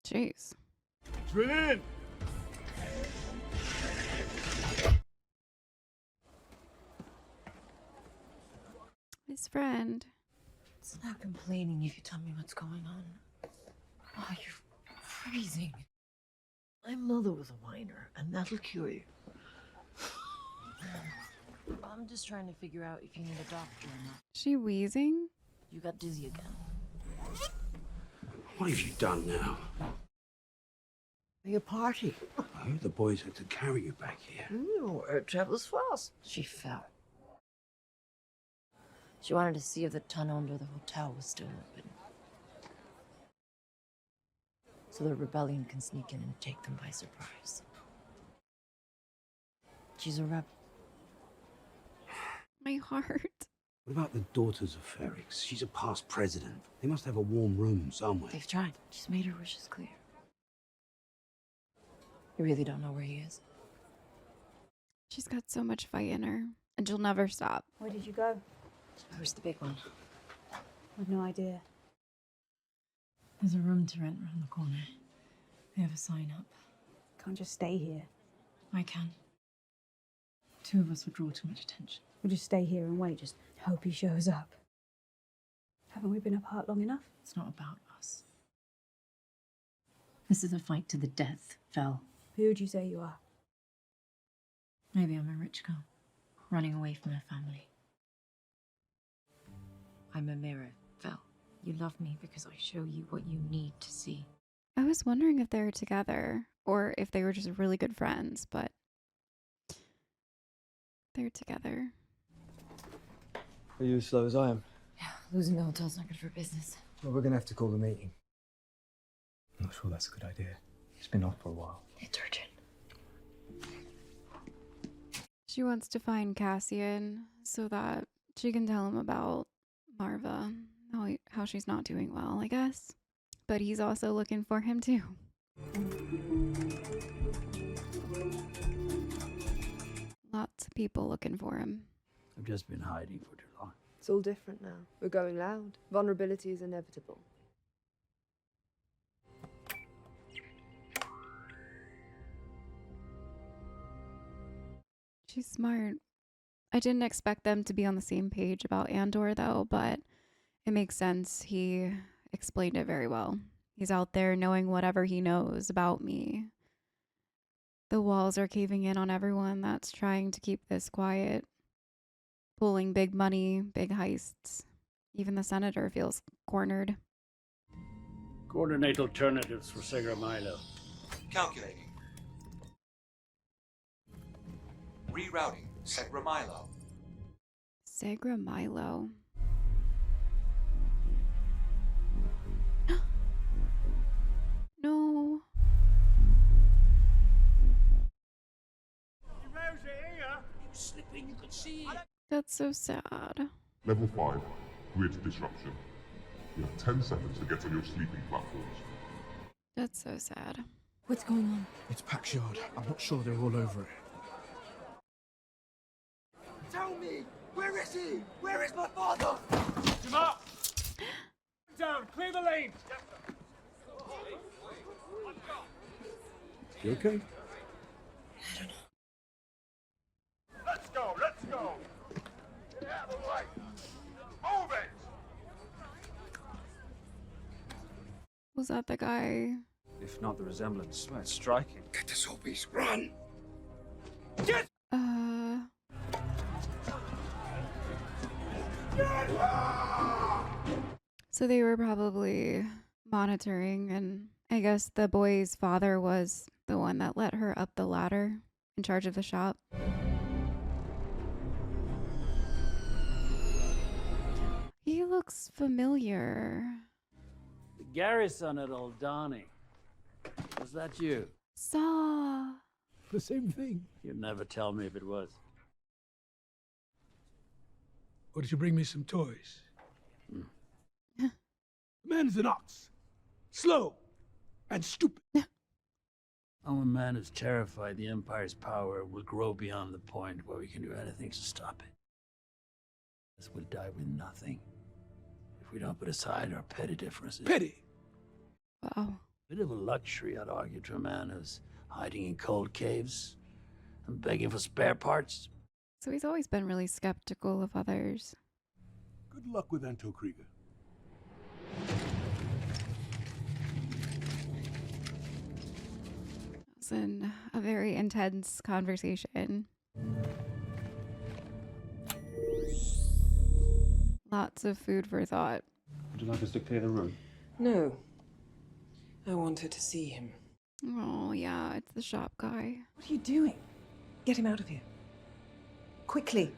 Speaker 1: Jeez.
Speaker 13: Drill in!
Speaker 1: His friend.
Speaker 9: It's not complaining if you tell me what's going on. Oh, you're freezing.
Speaker 3: My mother was a whiner, and that'll cure you.
Speaker 9: I'm just trying to figure out if you need a doctor or not.
Speaker 1: She wheezing?
Speaker 9: You got dizzy again.
Speaker 7: What have you done now?
Speaker 3: Your party.
Speaker 7: I heard the boys had to carry you back here.
Speaker 3: It travels fast.
Speaker 9: She fell. She wanted to see if the tunnel under the hotel was still open. So the rebellion can sneak in and take them by surprise. She's a rebel.
Speaker 1: My heart.
Speaker 7: What about the daughters of Ferrix? She's a past president. They must have a warm room somewhere.
Speaker 9: They've tried. She's made her wishes clear. You really don't know where he is?
Speaker 1: She's got so much fight in her, and she'll never stop.
Speaker 18: Where did you go?
Speaker 9: Where's the big one?
Speaker 18: I've no idea.
Speaker 9: There's a room to rent around the corner. They have a sign up.
Speaker 18: Can't just stay here.
Speaker 9: I can. Two of us would draw too much attention.
Speaker 18: We'll just stay here and wait, just hope he shows up. Haven't we been apart long enough?
Speaker 9: It's not about us. This is a fight to the death, Vel.
Speaker 18: Who would you say you are?
Speaker 9: Maybe I'm a rich girl, running away from her family. I'm a mirror, Vel. You love me because I show you what you need to see.
Speaker 1: I was wondering if they were together, or if they were just really good friends, but they're together.
Speaker 10: Are you as slow as I am?
Speaker 9: Yeah, losing the hotel's not good for business.
Speaker 10: Well, we're gonna have to call the meeting. I'm not sure that's a good idea. It's been off for a while.
Speaker 9: It's urgent.
Speaker 1: She wants to find Cassian so that she can tell him about Marva, how she's not doing well, I guess. But he's also looking for him too. Lots of people looking for him.
Speaker 7: I've just been hiding for too long.
Speaker 11: It's all different now. We're going loud. Vulnerability is inevitable.
Speaker 1: She's smart. I didn't expect them to be on the same page about Andor, though, but it makes sense. He explained it very well. He's out there knowing whatever he knows about me. The walls are caving in on everyone that's trying to keep this quiet. Pulling big money, big heists. Even the senator feels cornered.
Speaker 24: Coordinate alternatives for Segra Milo.
Speaker 25: Calculating. Rerouting. Segra Milo.
Speaker 1: Segra Milo. No.
Speaker 21: Slipping, you can see.
Speaker 1: That's so sad.
Speaker 26: Level 5, grid disruption. You have 10 seconds to get on your sleeping platforms.
Speaker 1: That's so sad.
Speaker 9: What's going on?
Speaker 27: It's Pax Yard. I'm not sure they're all over it.
Speaker 20: Tell me, where is he? Where is my father? Jim up! Down, clear the lane!
Speaker 7: You okay?
Speaker 9: I don't know.
Speaker 20: Let's go, let's go! Get out of the way! Move it!
Speaker 1: Was that the guy?
Speaker 4: If not the resemblance, well, it's striking.
Speaker 20: Get the Sorbies, run!
Speaker 1: So they were probably monitoring, and I guess the boy's father was the one that let her up the ladder in charge of the shop. looks familiar.
Speaker 24: The garrison at Aldani. Was that you?
Speaker 1: Saw.
Speaker 27: The same thing.
Speaker 24: You'd never tell me if it was.
Speaker 27: Or did you bring me some toys? The man is an ox. Slow and stupid.
Speaker 24: I'm a man who's terrified the Empire's power will grow beyond the point where we can do anything to stop it. This will die with nothing if we don't put aside our petty differences.
Speaker 27: Petty?
Speaker 1: Wow.
Speaker 24: Bit of a luxury, I'd argue, to a man who's hiding in cold caves and begging for spare parts.
Speaker 1: So he's always been really skeptical of others.
Speaker 13: Good luck with Anto Krieger.
Speaker 1: It's been a very intense conversation. Lots of food for thought.
Speaker 10: Would you like us to clear the room?
Speaker 6: No. I wanted to see him.
Speaker 1: Oh, yeah, it's the shop guy.
Speaker 6: What are you doing? Get him out of here. Quickly.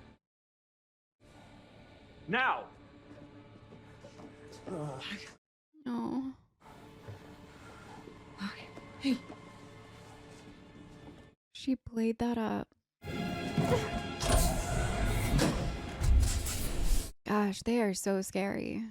Speaker 27: Now!
Speaker 1: Oh.
Speaker 6: Hey.
Speaker 1: She played that up. Gosh, they are so scary.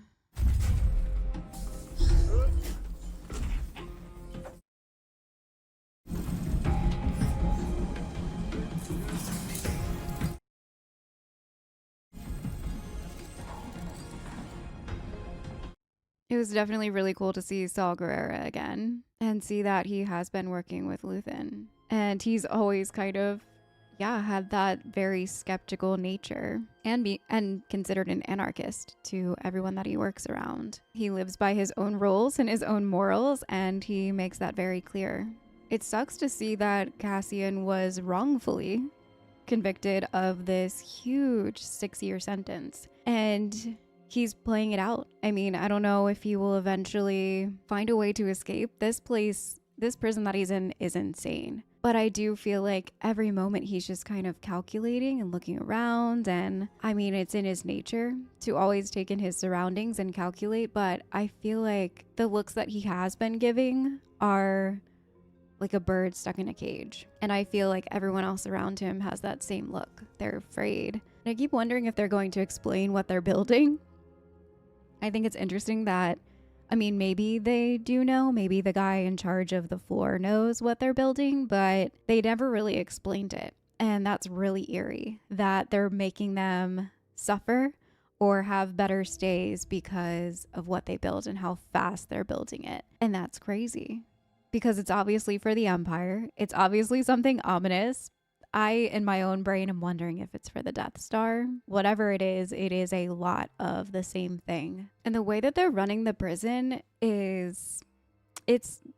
Speaker 1: It was definitely really cool to see Saul Guerrera again and see that he has been working with Luthen. And he's always kind of, had that very skeptical nature and considered an anarchist to everyone that he works around. He lives by his own rules and his own morals, and he makes that very clear. It sucks to see that Cassian was wrongfully convicted of this huge 6-year sentence. And he's playing it out. I mean, I don't know if he will eventually find a way to escape. This prison that he's in is insane. But I do feel like every moment he's just kind of calculating and looking around. And I mean, it's in his nature to always take in his surroundings and calculate. But I feel like the looks that he has been giving are like a bird stuck in a cage. And I feel like everyone else around him has that same look. They're afraid. And I keep wondering if they're going to explain what they're building. I think it's interesting that, I mean, maybe they do know, maybe the guy in charge of the floor knows what they're building, but they never really explained it. And that's really eerie, that they're making them suffer or have better stays because of what they build and how fast they're building it. And that's crazy because it's obviously for the Empire. It's obviously something ominous. I, in my own brain, am wondering if it's for the Death Star. Whatever it is a lot of the same thing. And the way that they're running the prison it's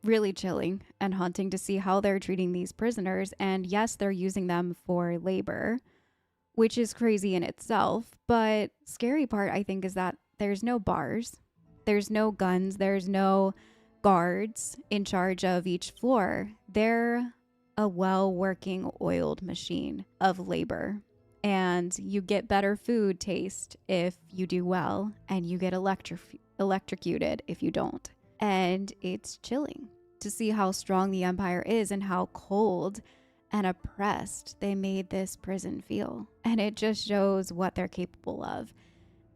Speaker 1: really chilling and haunting to see how they're treating these prisoners. And yes, they're using them for labor, which is crazy in itself. But scary part, I think, is that there's no bars, there's no guns, there's no guards in charge of each floor. They're a well-working oiled machine of labor, and you get better food taste if you do well, and you get electrocuted if you don't. And it's chilling to see how strong the Empire is and how cold and oppressed they made this prison feel. And it just shows what they're capable of.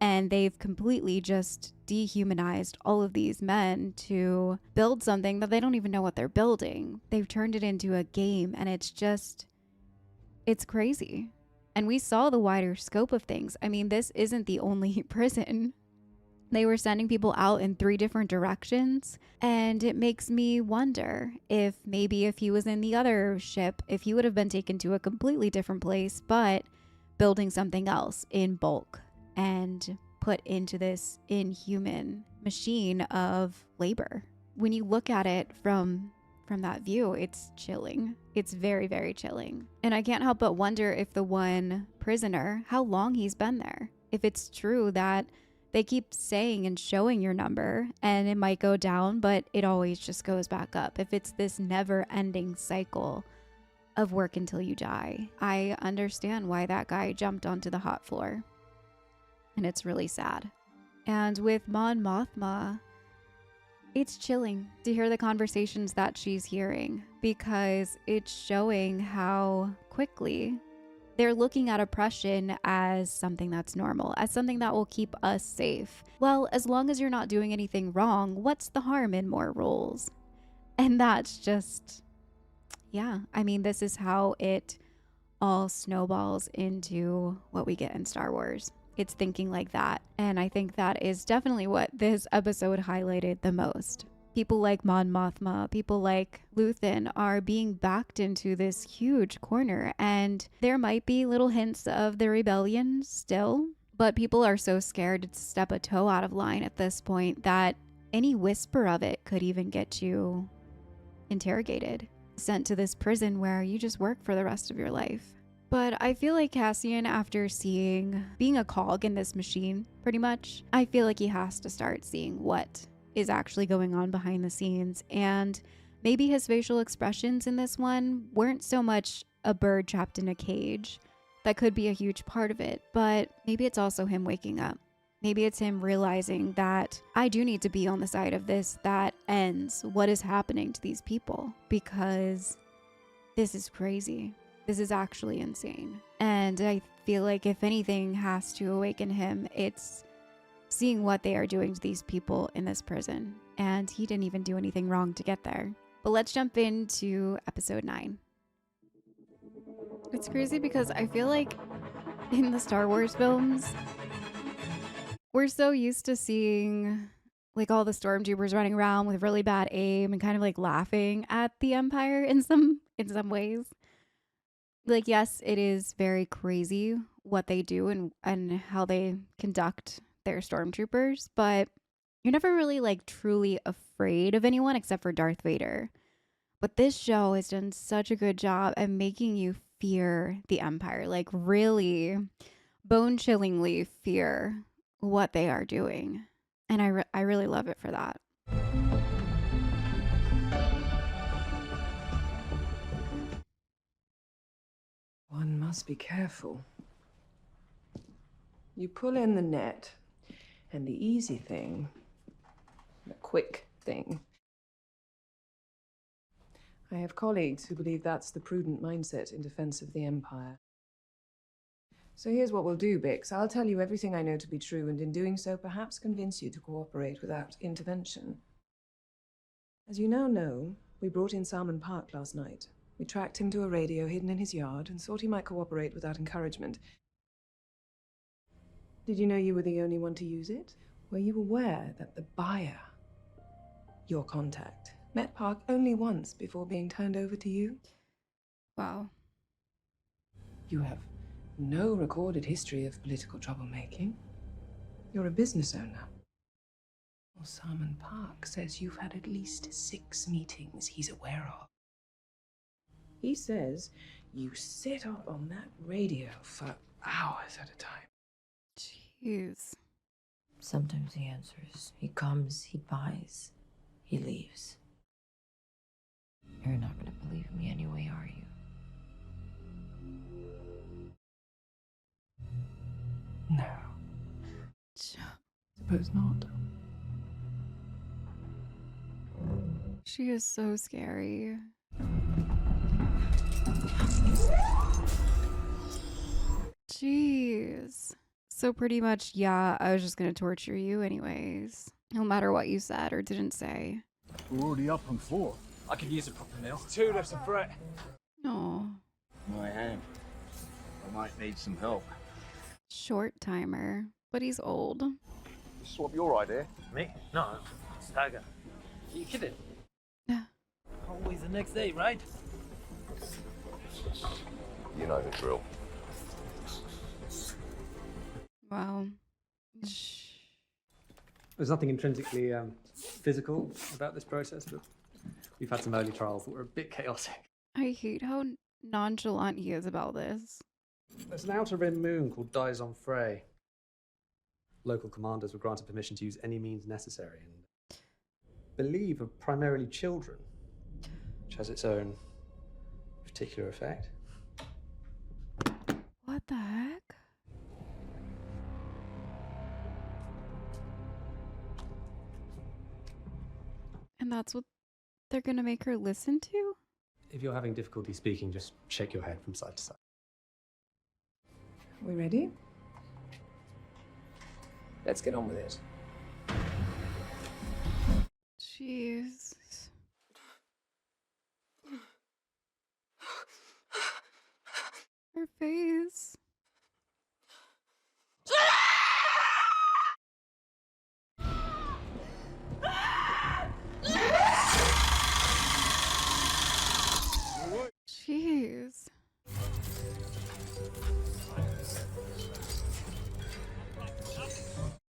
Speaker 1: And they've completely just dehumanized all of these men to build something that they don't even know what they're building. They've turned it into a game, and it's crazy. And we saw the wider scope of things. I mean, this isn't the only prison. They were sending people out in 3 different directions, and it makes me wonder if maybe if he was in the other ship, if he would have been taken to a completely different place, but building something else in bulk and put into this inhuman machine of labor. When you look at it from that view, it's chilling. It's very, very chilling. And I can't help but wonder if the one prisoner, how long he's been there. If it's true that they keep saying and showing your number and it might go down, but it always just goes back up. If it's this never-ending cycle of work until you die, I understand why that guy jumped onto the hot floor. And it's really sad. And with Mon Mothma, it's chilling to hear the conversations that she's hearing because it's showing how quickly they're looking at oppression as something that's normal, as something that will keep us safe. Well, as long as you're not doing anything wrong, what's the harm in more rules? And that's just, yeah, I mean, this is how it all snowballs into what we get in Star Wars. It's thinking like that. And I think that is definitely what this episode highlighted the most. People like Mon Mothma, people like Luthen are being backed into this huge corner. And there might be little hints of the rebellion still, but people are so scared to step a toe out of line at this point that any whisper of it could even get you interrogated, sent to this prison where you just work for the rest of your life. But I feel like Cassian, after being a cog in this machine, pretty much, I feel like he has to start seeing what is actually going on behind the scenes. And maybe his facial expressions in this one weren't so much a bird trapped in a cage. That could be a huge part of it, but maybe it's also him waking up. Maybe it's him realizing that I do need to be on the side of this that ends what is happening to these people, because this is crazy. This is actually insane. And I feel like if anything has to awaken him, it's seeing what they are doing to these people in this prison. And he didn't even do anything wrong to get there. But let's jump into episode 9. It's crazy because I feel like in the Star Wars films, we're so used to seeing like all the stormtroopers running around with really bad aim and kind of like laughing at the Empire in some ways. Like, yes, it is very crazy what they do and how they conduct their stormtroopers, but you're never really like truly afraid of anyone except for Darth Vader. But this show has done such a good job at making you fear the Empire, like really bone-chillingly fear what they are doing. And I really love it for that.
Speaker 6: One must be careful. You pull in the net, and the easy thing, the quick thing. I have colleagues who believe that's the prudent mindset in defense of the Empire. So here's what we'll do, Bix. I'll tell you everything I know to be true, and in doing so, perhaps convince you to cooperate without intervention. As you now know, we brought in Salmon Park last night. We tracked him to a radio hidden in his yard and thought he might cooperate without encouragement. Did you know you were the only one to use it? Were you aware that the buyer, your contact, met Park only once before being turned over to you?
Speaker 1: Wow.
Speaker 6: You have no recorded history of political troublemaking. You're a business owner. Well, Salmon Park says you've had at least 6 meetings he's aware of. He says you sit up on that radio for hours at a time.
Speaker 1: Jeez.
Speaker 9: Sometimes he answers. He comes, he buys, he leaves. You're not gonna believe me anyway, are you?
Speaker 6: No. Suppose not.
Speaker 1: She is so scary. Jeez. So pretty much, yeah, I was just gonna torture you anyways. No matter what you said or didn't say.
Speaker 13: We're already up on 4.
Speaker 5: I could use a proper meal. 2 left to fret.
Speaker 1: Oh.
Speaker 2: I am. I might need some help.
Speaker 1: Short timer. But he's old.
Speaker 2: This is what your idea.
Speaker 5: Me? No, it's Tiger. Are you kidding?
Speaker 1: Yeah.
Speaker 5: Always the next day, right?
Speaker 2: You know the drill.
Speaker 1: Wow.
Speaker 10: There's nothing intrinsically physical about this process, but we've had some early trials that were a bit chaotic.
Speaker 1: I hate how nonchalant he is about this.
Speaker 10: There's an outer rim moon called Dizon Frey. Local commanders were granted permission to use any means necessary and believe of primarily children, which has its own particular effect.
Speaker 1: What the heck? And that's what they're gonna make her listen to?
Speaker 10: If you're having difficulty speaking, just shake your head from side to side.
Speaker 6: We ready? Let's get on with it.
Speaker 1: Jeez. Her face. Jeez.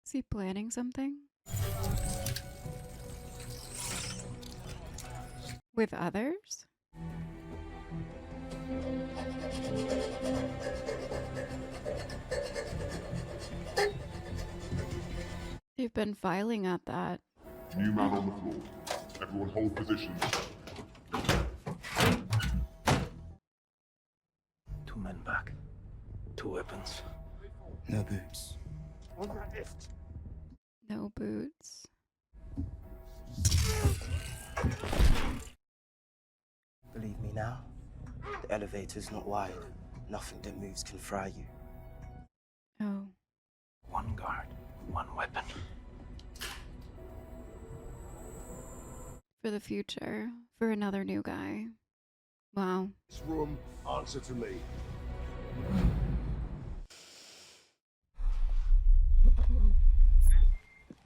Speaker 1: Is he planning something? With others? They've been filing at that.
Speaker 26: New man on the floor. Everyone hold positions.
Speaker 5: 2 men back. 2 weapons.
Speaker 8: No boots.
Speaker 1: No boots.
Speaker 8: Believe me now, the elevator's not wide. Nothing that moves can fry you.
Speaker 1: Oh.
Speaker 5: 1 guard, 1 weapon.
Speaker 1: For the future. For another new guy. Wow.
Speaker 17: This room, answer to me.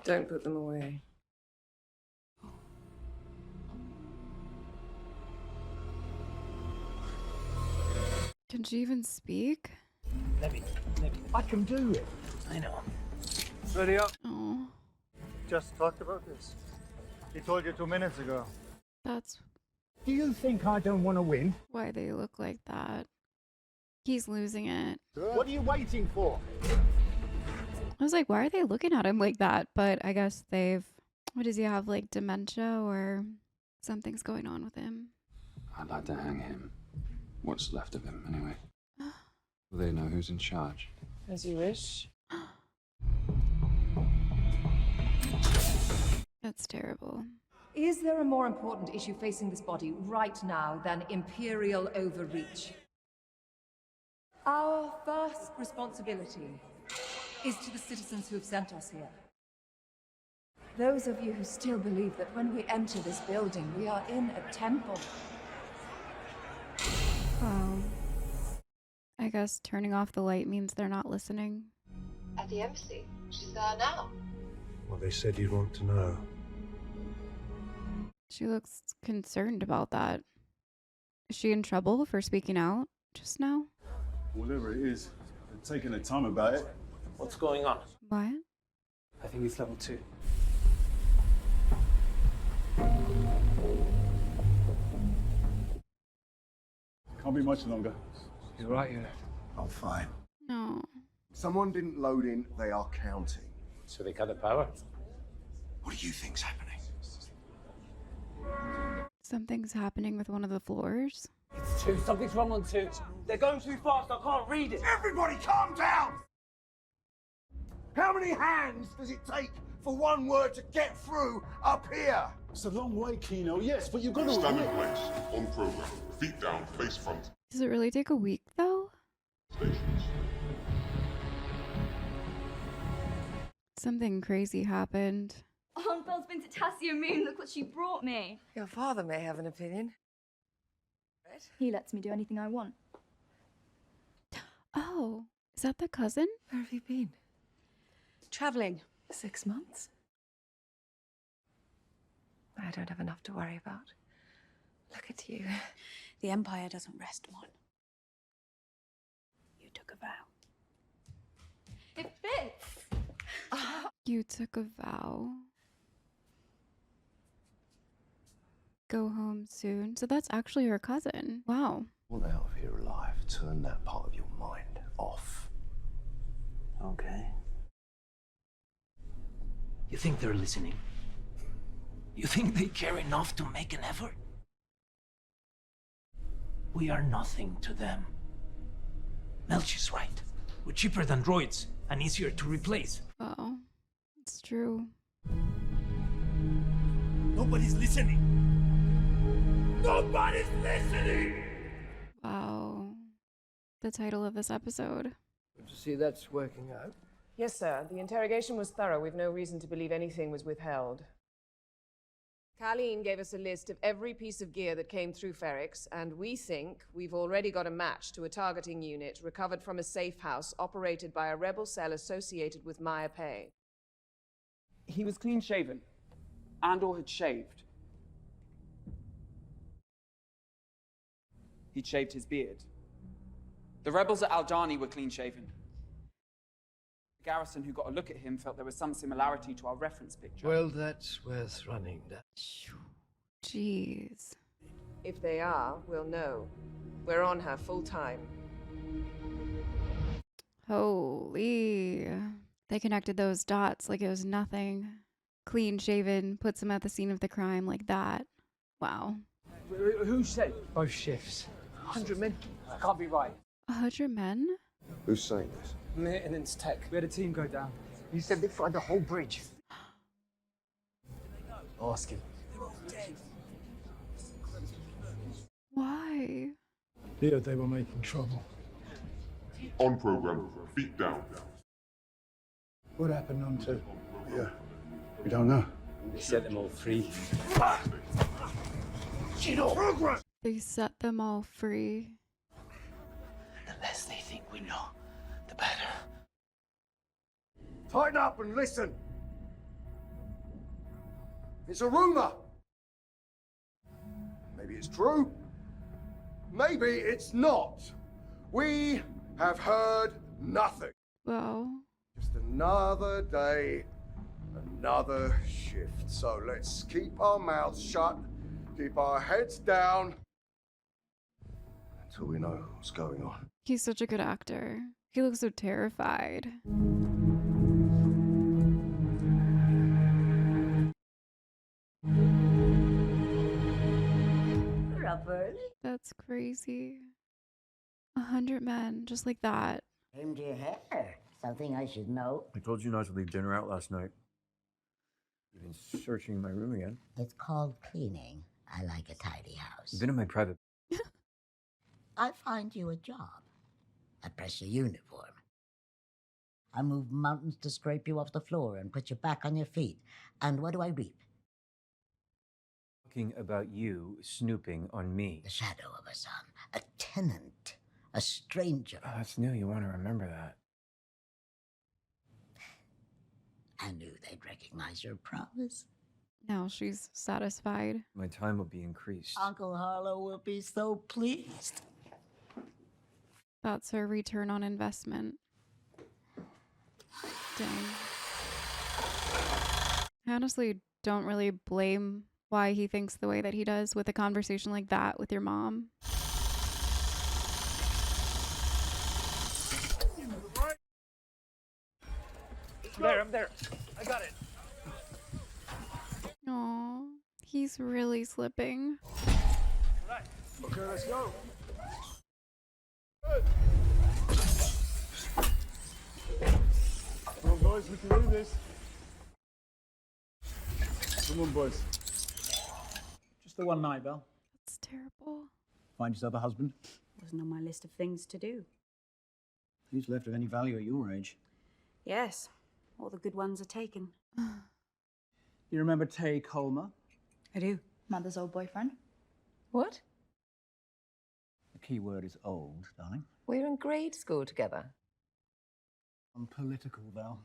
Speaker 6: Don't put them away.
Speaker 1: Can she even speak?
Speaker 5: Let me. I can do it. I know.
Speaker 12: Ready up.
Speaker 1: Oh.
Speaker 12: Just talked about this. He told you 2 minutes ago.
Speaker 1: That's
Speaker 12: Do you think I don't want to win?
Speaker 1: why they look like that. He's losing it.
Speaker 12: What are you waiting for?
Speaker 1: I was like, why are they looking at him like that? But I guess they've... What does he have, like dementia or something's going on with him?
Speaker 15: I'd like to hang him. What's left of him, anyway. Will they know who's in charge?
Speaker 6: As you wish.
Speaker 1: That's terrible.
Speaker 16: Is there a more important issue facing this body right now than imperial overreach? Our first responsibility is to the citizens who have sent us here. Those of you who still believe that when we enter this building, we are in a temple.
Speaker 1: Oh. I guess turning off the light means they're not listening.
Speaker 9: At the embassy. She's there now.
Speaker 4: Well, they said you'd want to know.
Speaker 1: She looks concerned about that. Is she in trouble for speaking out just now?
Speaker 13: Whatever it is, they're taking their time about it.
Speaker 5: What's going on?
Speaker 1: What?
Speaker 5: I think it's level 2.
Speaker 13: Can't be much longer.
Speaker 12: You're right here.
Speaker 17: I'm fine.
Speaker 1: No.
Speaker 17: Someone didn't load in, they are counting.
Speaker 5: So they cut the power?
Speaker 17: What do you think's happening?
Speaker 1: Something's happening with one of the floors.
Speaker 5: It's 2. Something's wrong on 2. They're going too fast. I can't read it.
Speaker 17: Everybody calm down! How many hands does it take for one word to get through up here?
Speaker 13: It's a long way, Kino, yes, but you've got to...
Speaker 26: Stand in place, on program, feet down, face front.
Speaker 1: Does it really take a week, though?
Speaker 26: Stations.
Speaker 1: Something crazy happened.
Speaker 19: Aunt Belle's been to Tassia Moon. Look what she brought me.
Speaker 6: Your father may have an opinion.
Speaker 19: He lets me do anything I want.
Speaker 1: Oh, is that the cousin?
Speaker 6: Where have you been?
Speaker 19: Traveling.
Speaker 6: 6 months? I don't have enough to worry about. Look at you.
Speaker 19: The Empire doesn't rest, Mon. You took a vow. It fits.
Speaker 1: You took a vow. Go home soon. So that's actually her cousin. Wow.
Speaker 8: Want out of here alive. Turn that part of your mind off.
Speaker 5: Okay. You think they're listening? You think they care enough to make an effort? We are nothing to them. Melch is right. We're cheaper than droids and easier to replace.
Speaker 1: Oh, it's true.
Speaker 20: Nobody's listening. Nobody's listening!
Speaker 1: Wow. The title of this episode.
Speaker 3: Good to see that's working out.
Speaker 6: Yes, sir. The interrogation was thorough. We've no reason to believe anything was withheld. Colleen gave us a list of every piece of gear that came through Ferrix, and we think we've already got a match to a targeting unit recovered from a safe house operated by a rebel cell associated with Maya Pei.
Speaker 11: He was clean-shaven. Andor had shaved. He'd shaved his beard. The rebels at Aldani were clean-shaven. The garrison who got a look at him felt there was some similarity to our reference picture.
Speaker 3: Well, that's worth running down.
Speaker 1: Jeez.
Speaker 6: If they are, we'll know. We're on her full time.
Speaker 1: Holy. They connected those dots like it was nothing. Clean shaven, puts him at the scene of the crime like that. Wow.
Speaker 11: Who said?
Speaker 3: Both shifts. 100 men.
Speaker 11: That can't be right.
Speaker 1: 100 men?
Speaker 17: Who's saying this?
Speaker 11: Maintenance tech. We had a team go down.
Speaker 3: You said they fried the whole bridge. Ask him.
Speaker 1: Why?
Speaker 27: Yeah, they were making trouble.
Speaker 26: On program, feet down.
Speaker 13: What happened on to? Yeah, we don't know.
Speaker 3: We set them all free.
Speaker 13: Program!
Speaker 1: They set them all free.
Speaker 5: The less they think we know, the better.
Speaker 17: Tighten up and listen. It's a rumor. Maybe it's true. Maybe it's not. We have heard nothing.
Speaker 1: Wow.
Speaker 17: Just another day, another shift. So let's keep our mouths shut, keep our heads down, until we know what's going on.
Speaker 1: He's such a good actor. He looks so terrified.
Speaker 14: You're up early.
Speaker 1: That's crazy. 100 men, just like that.
Speaker 14: Trimmed your hair. Something I should know.
Speaker 18: I told you not to leave dinner out last night. You've been searching my room again.
Speaker 14: It's called cleaning. I like a tidy house.
Speaker 18: You've been in my private...
Speaker 14: I find you a job. I press your uniform. I move mountains to scrape you off the floor and put you back on your feet. And what do I reap?
Speaker 18: Talking about you snooping on me.
Speaker 14: The shadow of a son. A tenant. A stranger.
Speaker 18: Oh, that's new. You want to remember that.
Speaker 14: I knew they'd recognize your promise.
Speaker 1: Now she's satisfied.
Speaker 18: My time will be increased.
Speaker 14: Uncle Harlow will be so pleased.
Speaker 1: That's her return on investment. Dang. I honestly don't really blame why he thinks the way that he does with a conversation like that with your mom.
Speaker 11: I'm there. I got it.
Speaker 1: Aw, he's really slipping.
Speaker 11: Right. Okay, let's go.
Speaker 13: Come on, boys, we can do this. Come on, boys.
Speaker 11: Just the one night, Belle.
Speaker 1: That's terrible.
Speaker 22: Find yourself a husband?
Speaker 23: Wasn't on my list of things to do.
Speaker 22: Who's left of any value at your age?
Speaker 23: Yes, all the good ones are taken.
Speaker 11: You remember Tay Colmer?
Speaker 23: I do. Mother's old boyfriend. What?
Speaker 22: The key word is old, darling.
Speaker 23: We were in grade school together.
Speaker 22: I'm political, Val.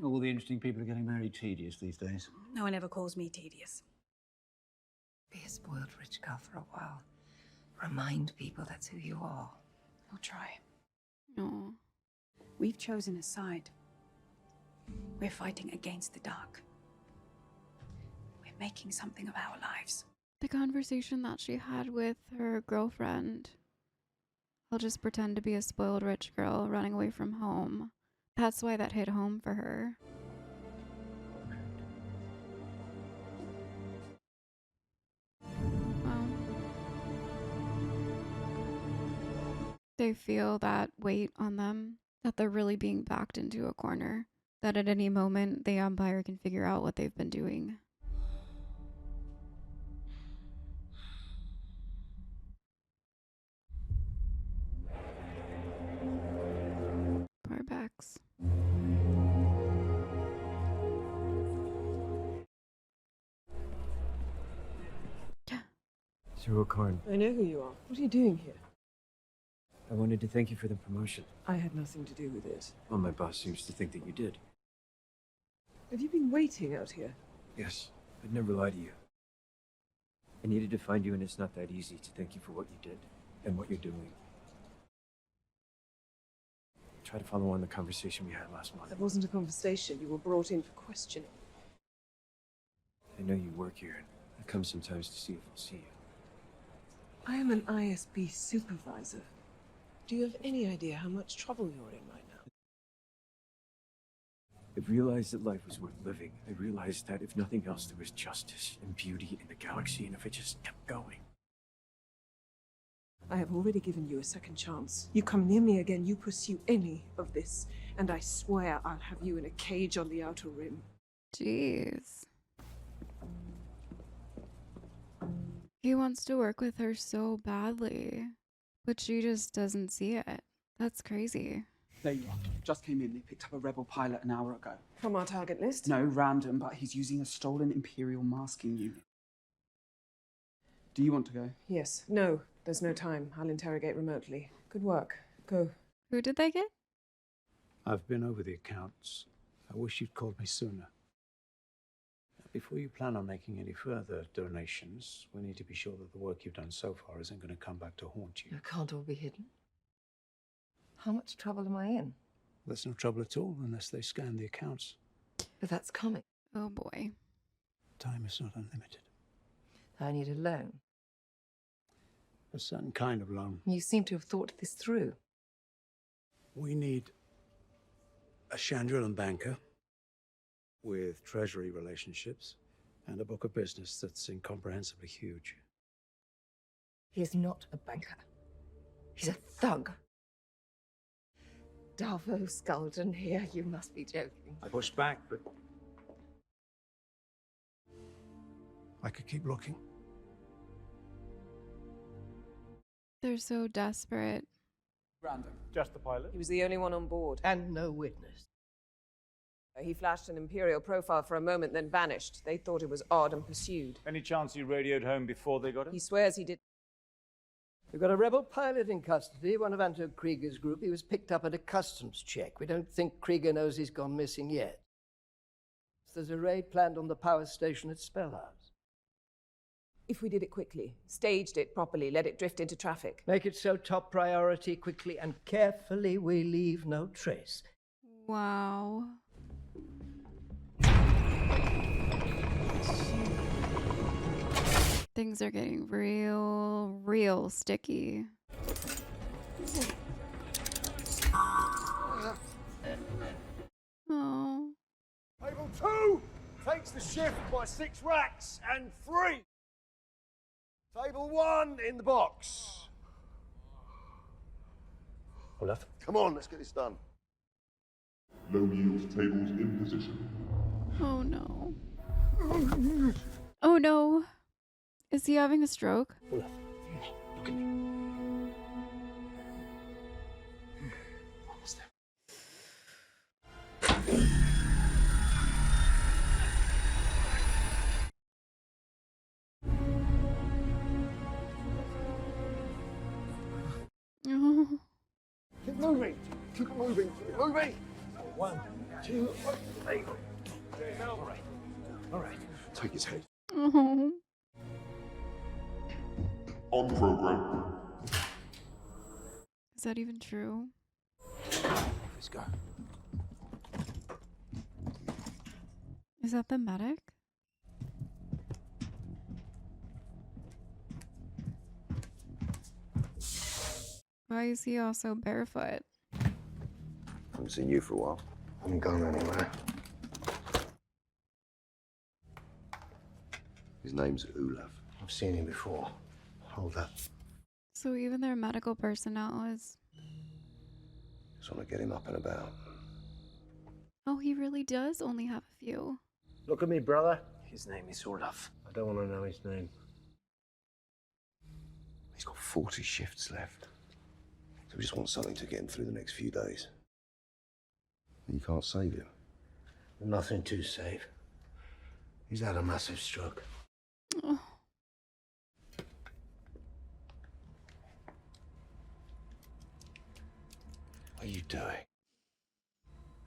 Speaker 22: All the interesting people are getting very tedious these days.
Speaker 23: No one ever calls me tedious. Be a spoiled rich girl for a while. Remind people that's who you are. I'll try.
Speaker 1: No.
Speaker 23: We've chosen a side. We're fighting against the dark. We're making something of our lives.
Speaker 1: The conversation that she had with her girlfriend. I'll just pretend to be a spoiled rich girl running away from home. That's why that hit home for her. Well, they feel that weight on them, that they're really being backed into a corner, that at any moment the Empire can figure out what they've been doing.
Speaker 18: Zero Karn.
Speaker 6: I know who you are. What are you doing here?
Speaker 18: I wanted to thank you for the promotion.
Speaker 6: I had nothing to do with it.
Speaker 18: Well, my boss seems to think that you did.
Speaker 6: Have you been waiting out here?
Speaker 18: Yes, I'd never lie to you. I needed to find you, and it's not that easy to thank you for what you did and what you're doing. Try to follow on the conversation we had last month.
Speaker 6: That wasn't a conversation. You were brought in for questioning.
Speaker 18: I know you work here, and I come sometimes to see if I'll see you.
Speaker 6: I am an ISB supervisor. Do you have any idea how much trouble you're in right now?
Speaker 18: I realized that life was worth living. I realized that if nothing else, there was justice and beauty in the galaxy, and if it just kept going.
Speaker 6: I have already given you a second chance. You come near me again, you pursue any of this, and I swear I'll have you in a cage on the Outer Rim.
Speaker 1: Jeez. He wants to work with her so badly, but she just doesn't see it. That's crazy.
Speaker 11: There you are. Just came in. They picked up a rebel pilot an hour ago.
Speaker 6: From our target list?
Speaker 11: No, random, but he's using a stolen Imperial masking unit. Do you want to go?
Speaker 6: Yes. No, there's no time. I'll interrogate remotely. Good work. Go.
Speaker 1: Who did they get?
Speaker 22: I've been over the accounts. I wish you'd called me sooner. Before you plan on making any further donations, we need to be sure that the work you've done so far isn't going to come back to haunt you.
Speaker 9: It can't all be hidden. How much trouble am I in?
Speaker 22: There's no trouble at all unless they scan the accounts.
Speaker 9: But that's coming.
Speaker 1: Oh boy.
Speaker 22: Time is not unlimited.
Speaker 9: I need a loan.
Speaker 22: A certain kind of loan.
Speaker 9: You seem to have thought this through.
Speaker 22: We need a Chandrilan banker with treasury relationships and a book of business that's incomprehensibly huge.
Speaker 9: He is not a banker. He's a thug. Darvo Skulden here, you must be joking.
Speaker 22: I pushed back, but I could keep looking.
Speaker 1: They're so desperate.
Speaker 11: Random.
Speaker 12: Just the pilot?
Speaker 6: He was the only one on board.
Speaker 8: And no witness.
Speaker 6: He flashed an Imperial profile for a moment, then vanished. They thought it was odd and pursued.
Speaker 12: Any chance you radioed home before they got him?
Speaker 6: He swears he did.
Speaker 8: We've got a rebel pilot in custody, one of Anto Krieger's group. He was picked up at a customs check. We don't think Krieger knows he's gone missing yet. There's a raid planned on the power station at Spellhouse.
Speaker 6: If we did it quickly, staged it properly, let it drift into traffic.
Speaker 8: Make it so top priority, quickly and carefully we leave no trace.
Speaker 1: Wow. Things are getting real sticky. Oh.
Speaker 12: Table 2 takes the shift by 6 racks and 3. Table 1 in the box.
Speaker 17: Olaf. Come on, let's get this done.
Speaker 26: Low yield tables in position.
Speaker 1: Oh no. Oh no. Is he having a stroke?
Speaker 8: Olaf, look at me. Almost there.
Speaker 1: Oh.
Speaker 12: Keep moving. Keep moving. Keep moving. 1, 2, 3. All right. All right.
Speaker 17: Take his head.
Speaker 1: Oh.
Speaker 26: On program.
Speaker 1: Is that even true?
Speaker 22: Let's go.
Speaker 1: Is that the medic? Why is he also barefoot?
Speaker 17: Haven't seen you for a while. I haven't gone anywhere. His name's Olaf.
Speaker 8: I've seen him before. Hold up.
Speaker 1: So even their medical personnel is...
Speaker 17: Just want to get him up and about.
Speaker 1: Oh, he really does only have a few.
Speaker 8: Look at me, brother.
Speaker 22: His name is Olaf.
Speaker 8: I don't want to know his name.
Speaker 17: He's got 40 shifts left. So we just want something to get him through the next few days. You can't save him.
Speaker 8: Nothing to save. He's had a massive stroke.
Speaker 1: Oh.
Speaker 4: doing?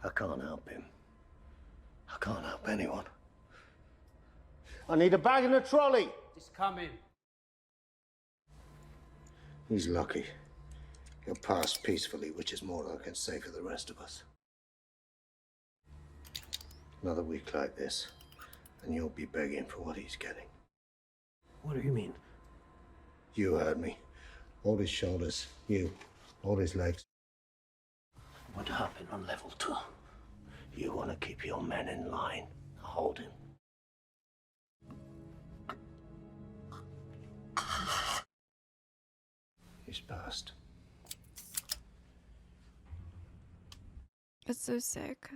Speaker 4: I can't help him. I can't help anyone. I need a bag and a trolley.
Speaker 5: It's coming.
Speaker 4: He's lucky. He'll pass peacefully, which is more than I can say for the rest of us. Another week like this, and you'll be begging for what he's getting.
Speaker 5: What do you mean?
Speaker 4: You heard me. Hold his shoulders. You. Hold his legs.
Speaker 5: What happened on level 2?
Speaker 4: You want to keep your men in line. Hold him. He's passed.
Speaker 1: It's so sick.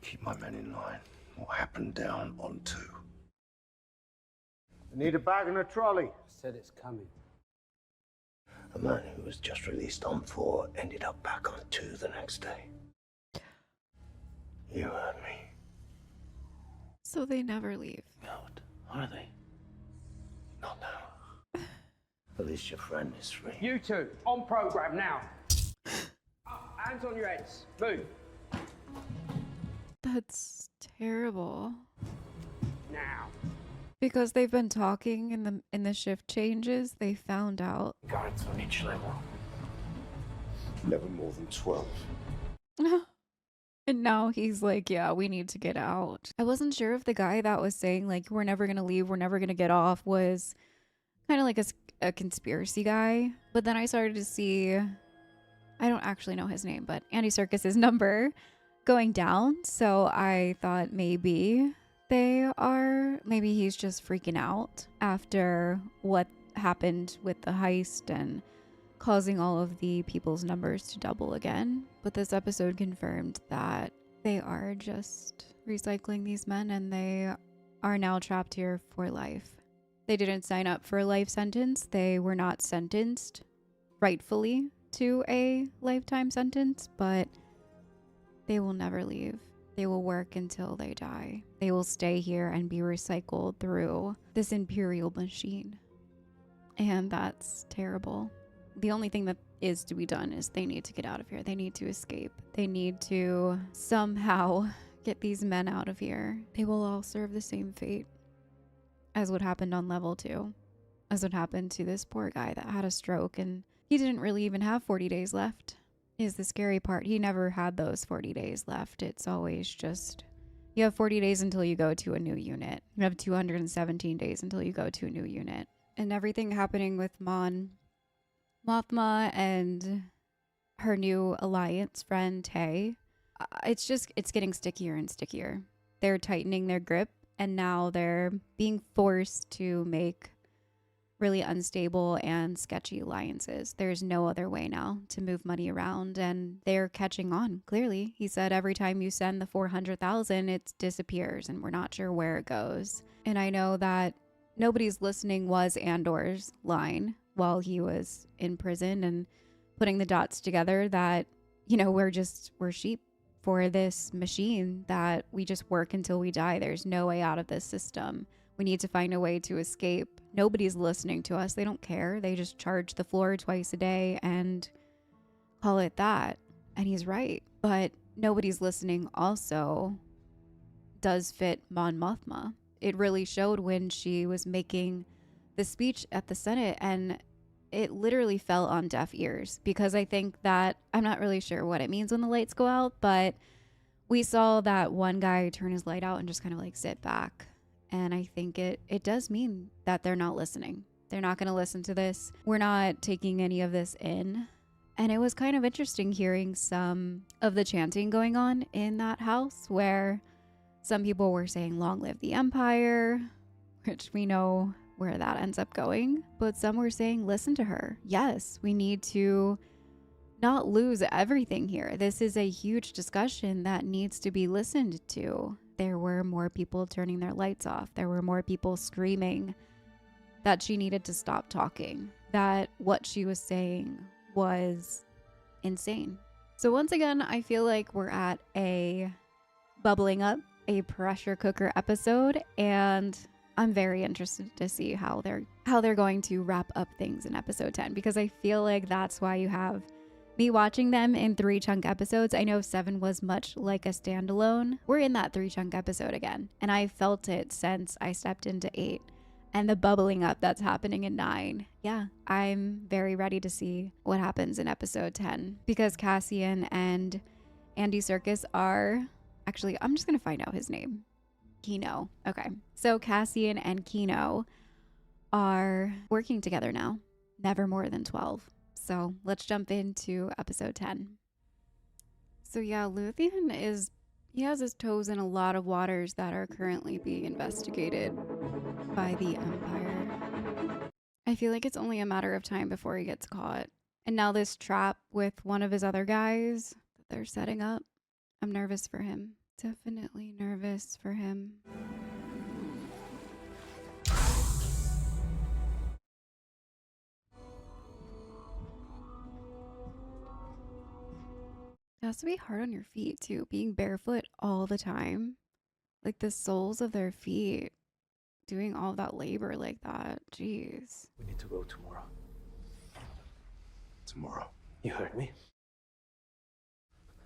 Speaker 4: Keep my men in line. What happened down on 2? I need a bag and a trolley.
Speaker 5: Said it's coming.
Speaker 4: A man who was just released on 4 ended up back on 2 the next day. You heard me.
Speaker 1: So they never leave.
Speaker 5: God, are they?
Speaker 4: Not now. At least your friend is free.
Speaker 5: You two, on program now. Up, hands on your heads. Move.
Speaker 1: That's terrible.
Speaker 5: Now.
Speaker 1: Because they've been talking in the shift changes, they found out.
Speaker 5: Guards on each level.
Speaker 17: Never more than 12.
Speaker 1: And now he's like, yeah, we need to get out. I wasn't sure if the guy that was saying, like, we're never going to leave, we're never going to get off, was kind of like a conspiracy guy. But then I started to see, I don't actually know his name, but Andy Serkis' number going down. So I thought maybe maybe he's just freaking out after what happened with the heist and causing all of the people's numbers to double again. But this episode confirmed that they are just recycling these men and they are now trapped here for life. They didn't sign up for a life sentence. They were not sentenced rightfully to a lifetime sentence, but they will never leave. They will work until they die. They will stay here and be recycled through this imperial machine. And that's terrible. The only thing that is to be done is they need to get out of here. They need to escape. They need to somehow get these men out of here. They will all serve the same fate as what happened on level 2, as what happened to this poor guy that had a stroke, and he didn't really even have 40 days left, is the scary part. He never had those 40 days left. It's always just, you have 40 days until you go to a new unit. You have 217 days until you go to a new unit. And everything happening with Mothma and her new alliance friend, Tay, it's getting stickier and stickier. They're tightening their grip, and now they're being forced to make really unstable and sketchy alliances. There's no other way now to move money around, and they're catching on, clearly. He said every time you send the 400,000, it disappears, and we're not sure where it goes. And I know that Nobody's Listening was Andor's line while he was in prison, and putting the dots together that, you know, we're sheep for this machine, that we just work until we die. There's no way out of this system. We need to find a way to escape. Nobody's listening to us. They don't care. They just charge the floor twice a day and call it that. And he's right. But Nobody's Listening also does fit Mon Mothma. It really showed when she was making the speech at the Senate, and it literally fell on deaf ears, because I think that, I'm not really sure what it means when the lights go out, but we saw that one guy turn his light out and just kind of like sit back. And I think it does mean that they're not listening. They're not going to listen to this. We're not taking any of this in. And it was kind of interesting hearing some of the chanting going on in that house, where some people were saying, long live the Empire, which we know where that ends up going. But some were saying, listen to her. Yes, we need to not lose everything here. This is a huge discussion that needs to be listened to. There were more people turning their lights off. There were more people screaming that she needed to stop talking, that what she was saying was insane. So once again, I feel like we're at a bubbling up, a pressure cooker episode, and I'm very interested to see how they're going to wrap up things in episode 10, because I feel like that's why you have Me watching them in 3-chunk episodes, I know 7 was much like a standalone. We're in that 3-chunk episode again, and I felt it since I stepped into 8. And the bubbling up that's happening in 9. Yeah, I'm very ready to see what happens in episode 10. Because Cassian and Andy Serkis are... Actually, I'm just going to find out his name. Kino. Okay. So Cassian and Kino are working together now. Never more than 12. So let's jump into episode 10. So yeah, Luthien he has his toes in a lot of waters that are currently being investigated by the Empire. I feel like it's only a matter of time before he gets caught. And now this trap with one of his other guys that they're setting up. I'm nervous for him. Definitely nervous for him. It has to be hard on your feet too, being barefoot all the time. Like the soles of their feet doing all that labor like that. Jeez.
Speaker 18: We need to go tomorrow.
Speaker 17: Tomorrow.
Speaker 18: You heard me?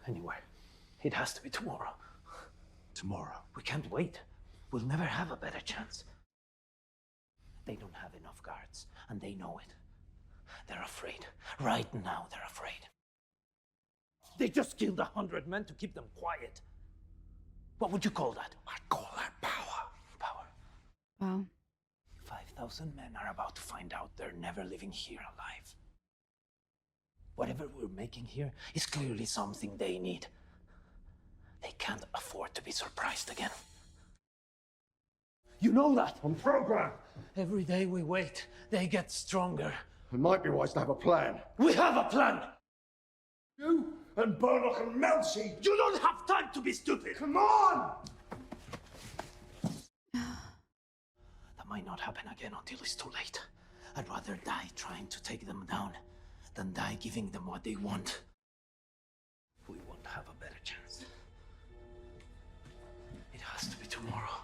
Speaker 18: Anyway, it has to be tomorrow.
Speaker 17: Tomorrow.
Speaker 18: We can't wait. We'll never have a better chance. They don't have enough guards, and they know it. They're afraid. Right now, they're afraid. They just killed 100 men to keep them quiet. What would you call that? I'd call that power. Power.
Speaker 1: Wow.
Speaker 18: 5,000 men are about to find out they're never living here alive. Whatever we're making here is clearly something they need. They can't afford to be surprised again. You know that.
Speaker 12: On program.
Speaker 18: Every day we wait, they get stronger.
Speaker 17: It might be wise to have a plan.
Speaker 18: We have a plan!
Speaker 12: You and Burlock and Melcy.
Speaker 18: You don't have time to be stupid!
Speaker 12: Come on!
Speaker 18: That might not happen again until it's too late. I'd rather die trying to take them down than die giving them what they want. We won't have a better chance. It has to be tomorrow.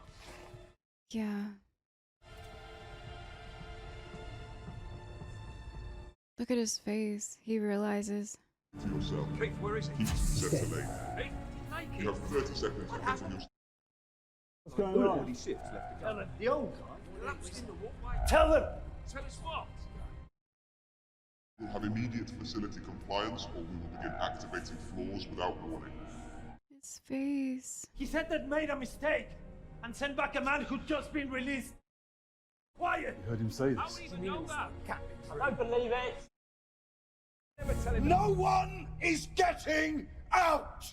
Speaker 1: Yeah. Look at his face. He realizes.
Speaker 26: To yourself.
Speaker 12: Keith, where is
Speaker 26: Keep set to lane.
Speaker 12: Hey,
Speaker 26: You have 30 seconds to enter your...
Speaker 12: what's going on? Tell them the old guy. Tell them! Tell us what?
Speaker 26: We'll have immediate facility compliance, or we will begin activating floors without warning.
Speaker 1: His face.
Speaker 12: He said they'd made a mistake and sent back a man who'd just been released. Quiet!
Speaker 13: You heard him say
Speaker 12: How
Speaker 13: this.
Speaker 12: would he know that?
Speaker 20: I don't believe it.
Speaker 12: Never tell him.
Speaker 20: No one is getting out!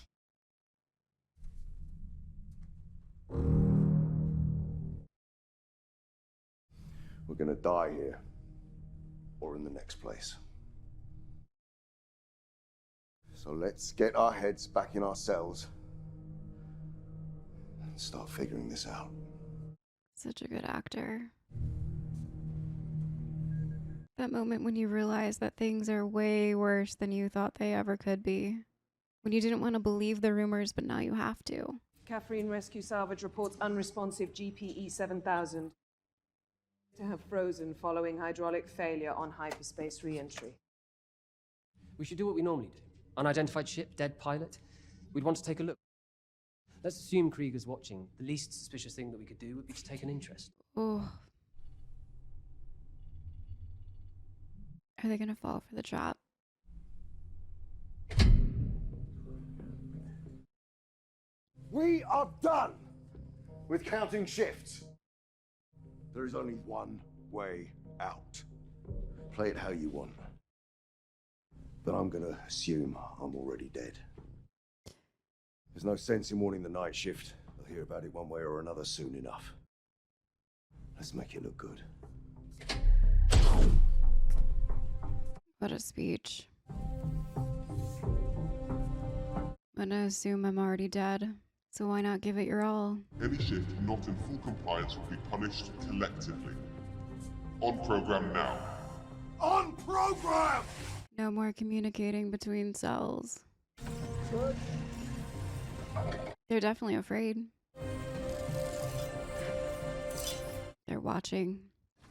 Speaker 17: We're gonna die here. Or in the next place. So let's get our heads back in our cells and start figuring this out.
Speaker 1: Such a good actor. That moment when you realize that things are way worse than you thought they ever could be. When you didn't want to believe the rumors, but now you have to.
Speaker 6: Catherine Rescue Salvage reports unresponsive GPE 7000 to have frozen following hydraulic failure on hyperspace re-entry.
Speaker 2: We should do what we normally do. Unidentified ship, dead pilot. We'd want to take a look. Let's assume Krieger's watching. The least suspicious thing that we could do would be to take an interest.
Speaker 1: Oh. Are they gonna fall for the trap?
Speaker 17: We are done with counting shifts. There is only one way out. Play it how you want. But I'm gonna assume I'm already dead. There's no sense in warning the night shift. They'll hear about it one way or another soon enough. Let's make it look good.
Speaker 1: What a speech. I'm gonna assume I'm already dead, so why not give it your all?
Speaker 26: Any shift not in full compliance will be punished collectively. On program now.
Speaker 12: On program!
Speaker 1: No more communicating between cells. They're definitely afraid. They're watching.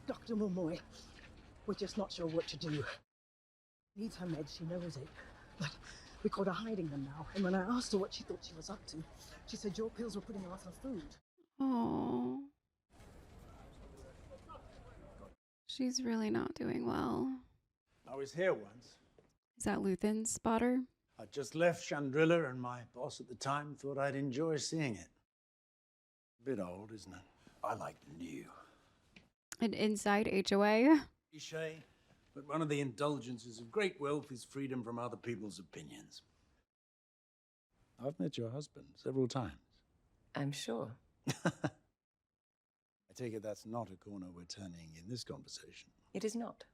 Speaker 7: Dr. Momoy, we're just not sure what to do. Needs her meds, she knows it. But we caught her hiding them now, and when I asked her what she thought she was up to, she said your pills were putting her off her food.
Speaker 1: Oh. She's really not doing well.
Speaker 22: I was here once.
Speaker 1: Is that Luthen's spotter?
Speaker 22: I just left Chandrilla, and my boss at the time thought I'd enjoy seeing it. A bit old, isn't it? I like new.
Speaker 1: An inside HOA?
Speaker 22: Cliché, but one of the indulgences of great wealth is freedom from other people's opinions. I've met your husband several times.
Speaker 6: I'm sure.
Speaker 22: I take it that's not a corner we're turning in this conversation.
Speaker 6: It is not.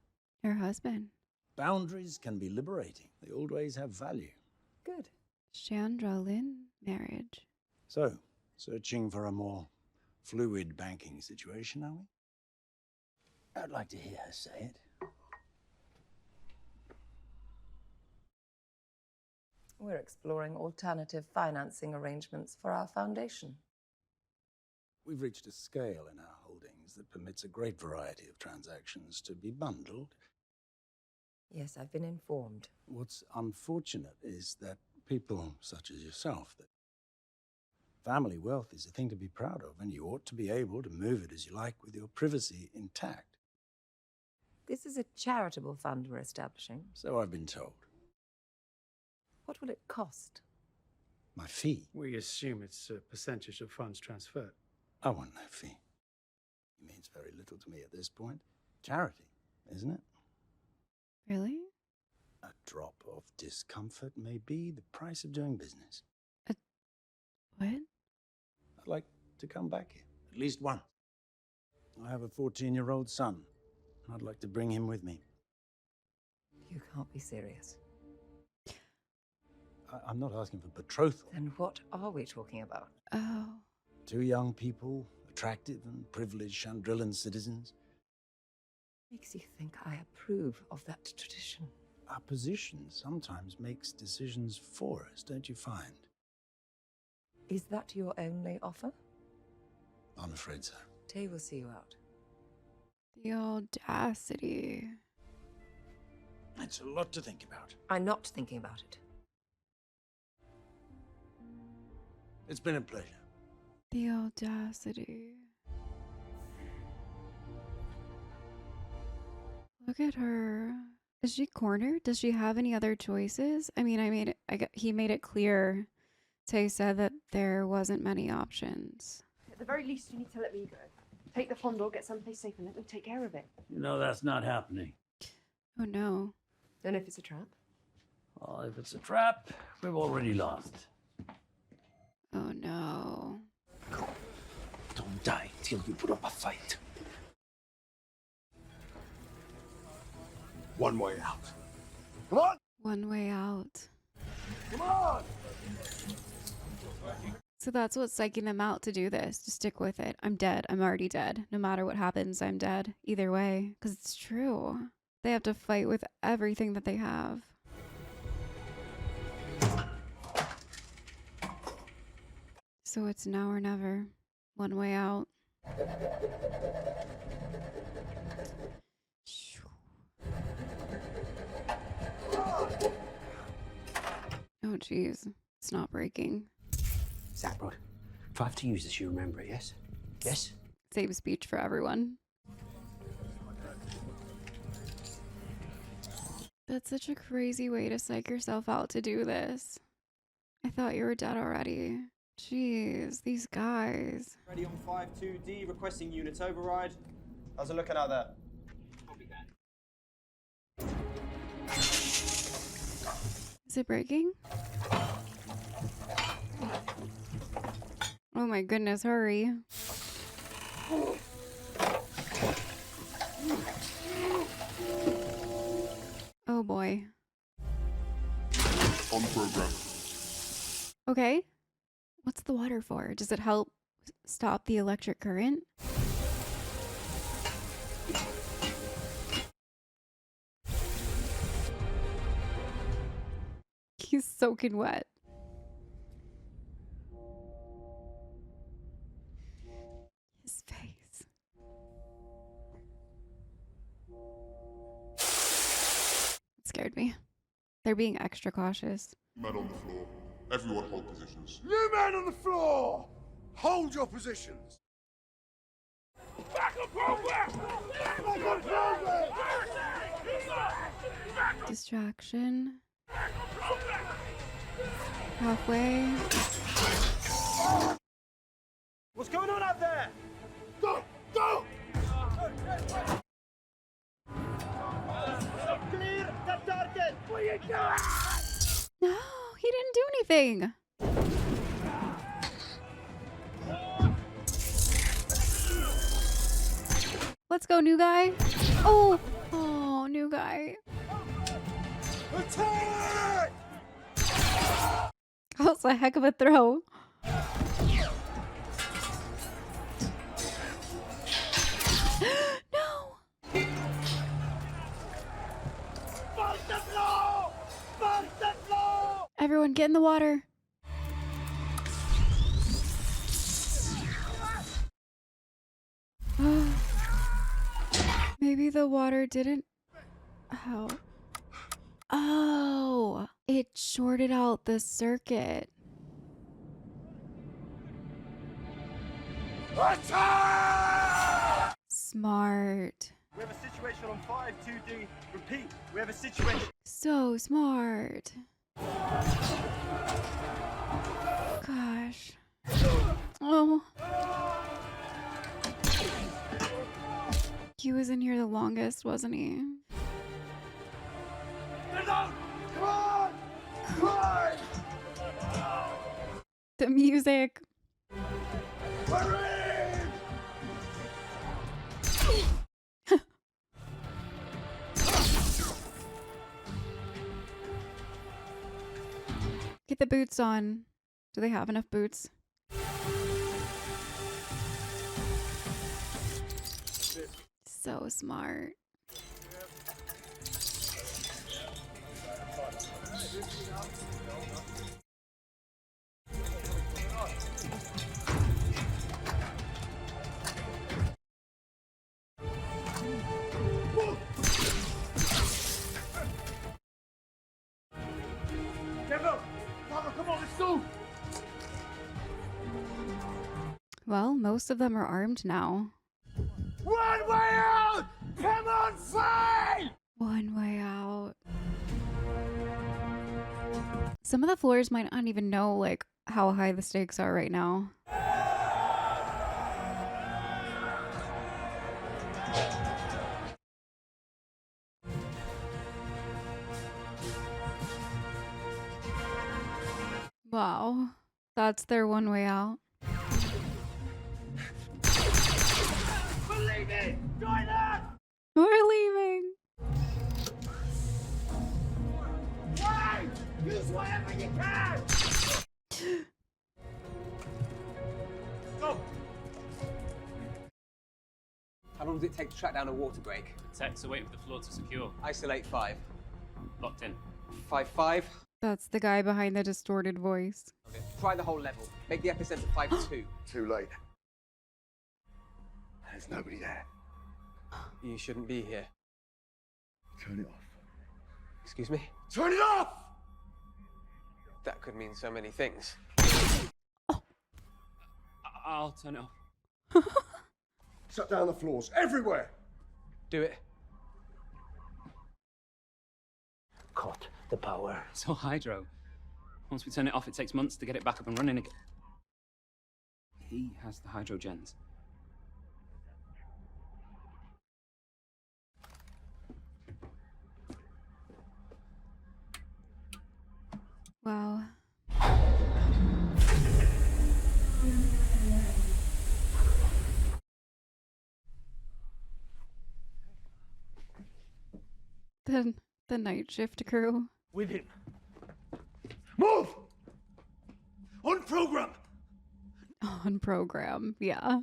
Speaker 1: Her husband.
Speaker 22: Boundaries can be liberating. They old ways have value.
Speaker 6: Good.
Speaker 1: Chandra-Lynn marriage.
Speaker 22: So, searching for a more fluid banking situation, are we? I'd like to hear her say it.
Speaker 6: We're exploring alternative financing arrangements for our foundation.
Speaker 22: We've reached a scale in our holdings that permits a great variety of transactions to be bundled.
Speaker 6: Yes, I've been informed.
Speaker 22: What's unfortunate is that people such as yourself, that family wealth is a thing to be proud of, and you ought to be able to move it as you like with your privacy intact.
Speaker 6: This is a charitable fund we're establishing.
Speaker 22: So I've been told.
Speaker 6: What will it cost?
Speaker 22: My fee? We assume it's a percentage of funds transferred. I want no fee. It means very little to me at this point. Charity, isn't it?
Speaker 1: Really?
Speaker 22: A drop of discomfort may be the price of doing business.
Speaker 1: What?
Speaker 22: I'd like to come back here, at least once. I have a 14-year-old son. I'd like to bring him with me.
Speaker 6: You can't be serious.
Speaker 22: I'm not asking for betrothal.
Speaker 6: Then what are we talking about?
Speaker 1: Oh.
Speaker 22: Two young people, attractive and privileged Chandrillan citizens.
Speaker 6: Makes you think I approve of that tradition.
Speaker 22: Our position sometimes makes decisions for us, don't you find?
Speaker 6: Is that your only offer?
Speaker 22: I'm afraid so.
Speaker 6: Tay will see you out.
Speaker 1: The audacity.
Speaker 22: It's a lot to think about.
Speaker 6: I'm not thinking about it.
Speaker 22: It's been a pleasure.
Speaker 1: The audacity. Look at her. Is she cornered? Does she have any other choices? I mean, he made it clear. Tay said that there wasn't many options.
Speaker 19: At the very least, you need to let me go. Take the fondle, get someplace safe, and let me take care of it.
Speaker 22: You know that's not happening.
Speaker 1: Oh no.
Speaker 19: And if it's a trap?
Speaker 22: Well, if it's a trap, we've already lost.
Speaker 1: Oh no.
Speaker 22: Don't die till you put up a fight.
Speaker 12: One way out. Come on!
Speaker 1: One way out.
Speaker 12: Come on!
Speaker 1: So that's what's psyching them out to do this, to stick with it. I'm dead. I'm already dead. No matter what happens, I'm dead. Either way. Because it's true. They have to fight with everything that they have. So it's now or never. One way out. Oh, jeez. It's not breaking.
Speaker 3: Zach, bro. If I have to use this, you remember it, yes? Yes?
Speaker 1: Same speech for everyone. That's such a crazy way to psych yourself out to do this. I thought you were dead already. Jeez, these guys.
Speaker 10: Ready on 5-2D, requesting unit override. How's it looking out there?
Speaker 1: Is it breaking? Oh my goodness, hurry. Oh boy.
Speaker 26: On program.
Speaker 1: Okay. What's the water for? Does it help stop the electric current? He's soaking wet. His face. It scared me. They're being extra cautious.
Speaker 26: Men on the floor. Everyone hold positions.
Speaker 12: You men on the floor! Hold your positions! Back on progress! Back on progress!
Speaker 1: Distraction. Halfway.
Speaker 10: What's going on out there?
Speaker 12: Go! Go!
Speaker 10: Clear the target! Where you going?
Speaker 1: No, he didn't do anything. Let's go, new guy. Oh, new guy.
Speaker 12: Attack!
Speaker 1: That was a heck of a throw. No. Everyone, get in the water. Maybe the water didn't. How? Oh, it shorted out the circuit.
Speaker 12: Attack!
Speaker 1: Smart.
Speaker 10: We have a situation on 5-2D. Repeat, we have a situation.
Speaker 1: So smart. Gosh. Oh. He was in here the longest, wasn't he?
Speaker 12: Come on! Come on!
Speaker 1: The music. Get the boots on. Do they have enough boots? So smart.
Speaker 12: Come on, let's go!
Speaker 1: Well, most of them are armed now.
Speaker 12: One way out! Come on, fight!
Speaker 1: One way out. Some of the floors might not even know, like, how high the stakes are right now. Wow. That's their one way out.
Speaker 12: We're leaving! Join us!
Speaker 1: We're leaving!
Speaker 12: Wait! Use whatever you can! Go!
Speaker 14: How long does it take to track down a water break?
Speaker 15: Techs are waiting for the floor to secure.
Speaker 14: Isolate 5.
Speaker 15: Locked in.
Speaker 14: 5-5.
Speaker 1: That's the guy behind the distorted voice.
Speaker 14: Okay. Try the whole level. Make the epicenter 5-2.
Speaker 12: Too late. There's nobody there.
Speaker 14: You shouldn't be here.
Speaker 12: Turn it off.
Speaker 14: Excuse me?
Speaker 12: Turn it off!
Speaker 14: That could mean so many things.
Speaker 15: I'll turn it off.
Speaker 12: Shut down the floors, everywhere!
Speaker 14: Do it.
Speaker 18: Caught the power.
Speaker 15: It's all hydro. Once we turn it off, it takes months to get it back up and running again. He has the hydrogens.
Speaker 1: Wow. The night shift crew.
Speaker 12: With him. Move! On program!
Speaker 1: On program, yeah.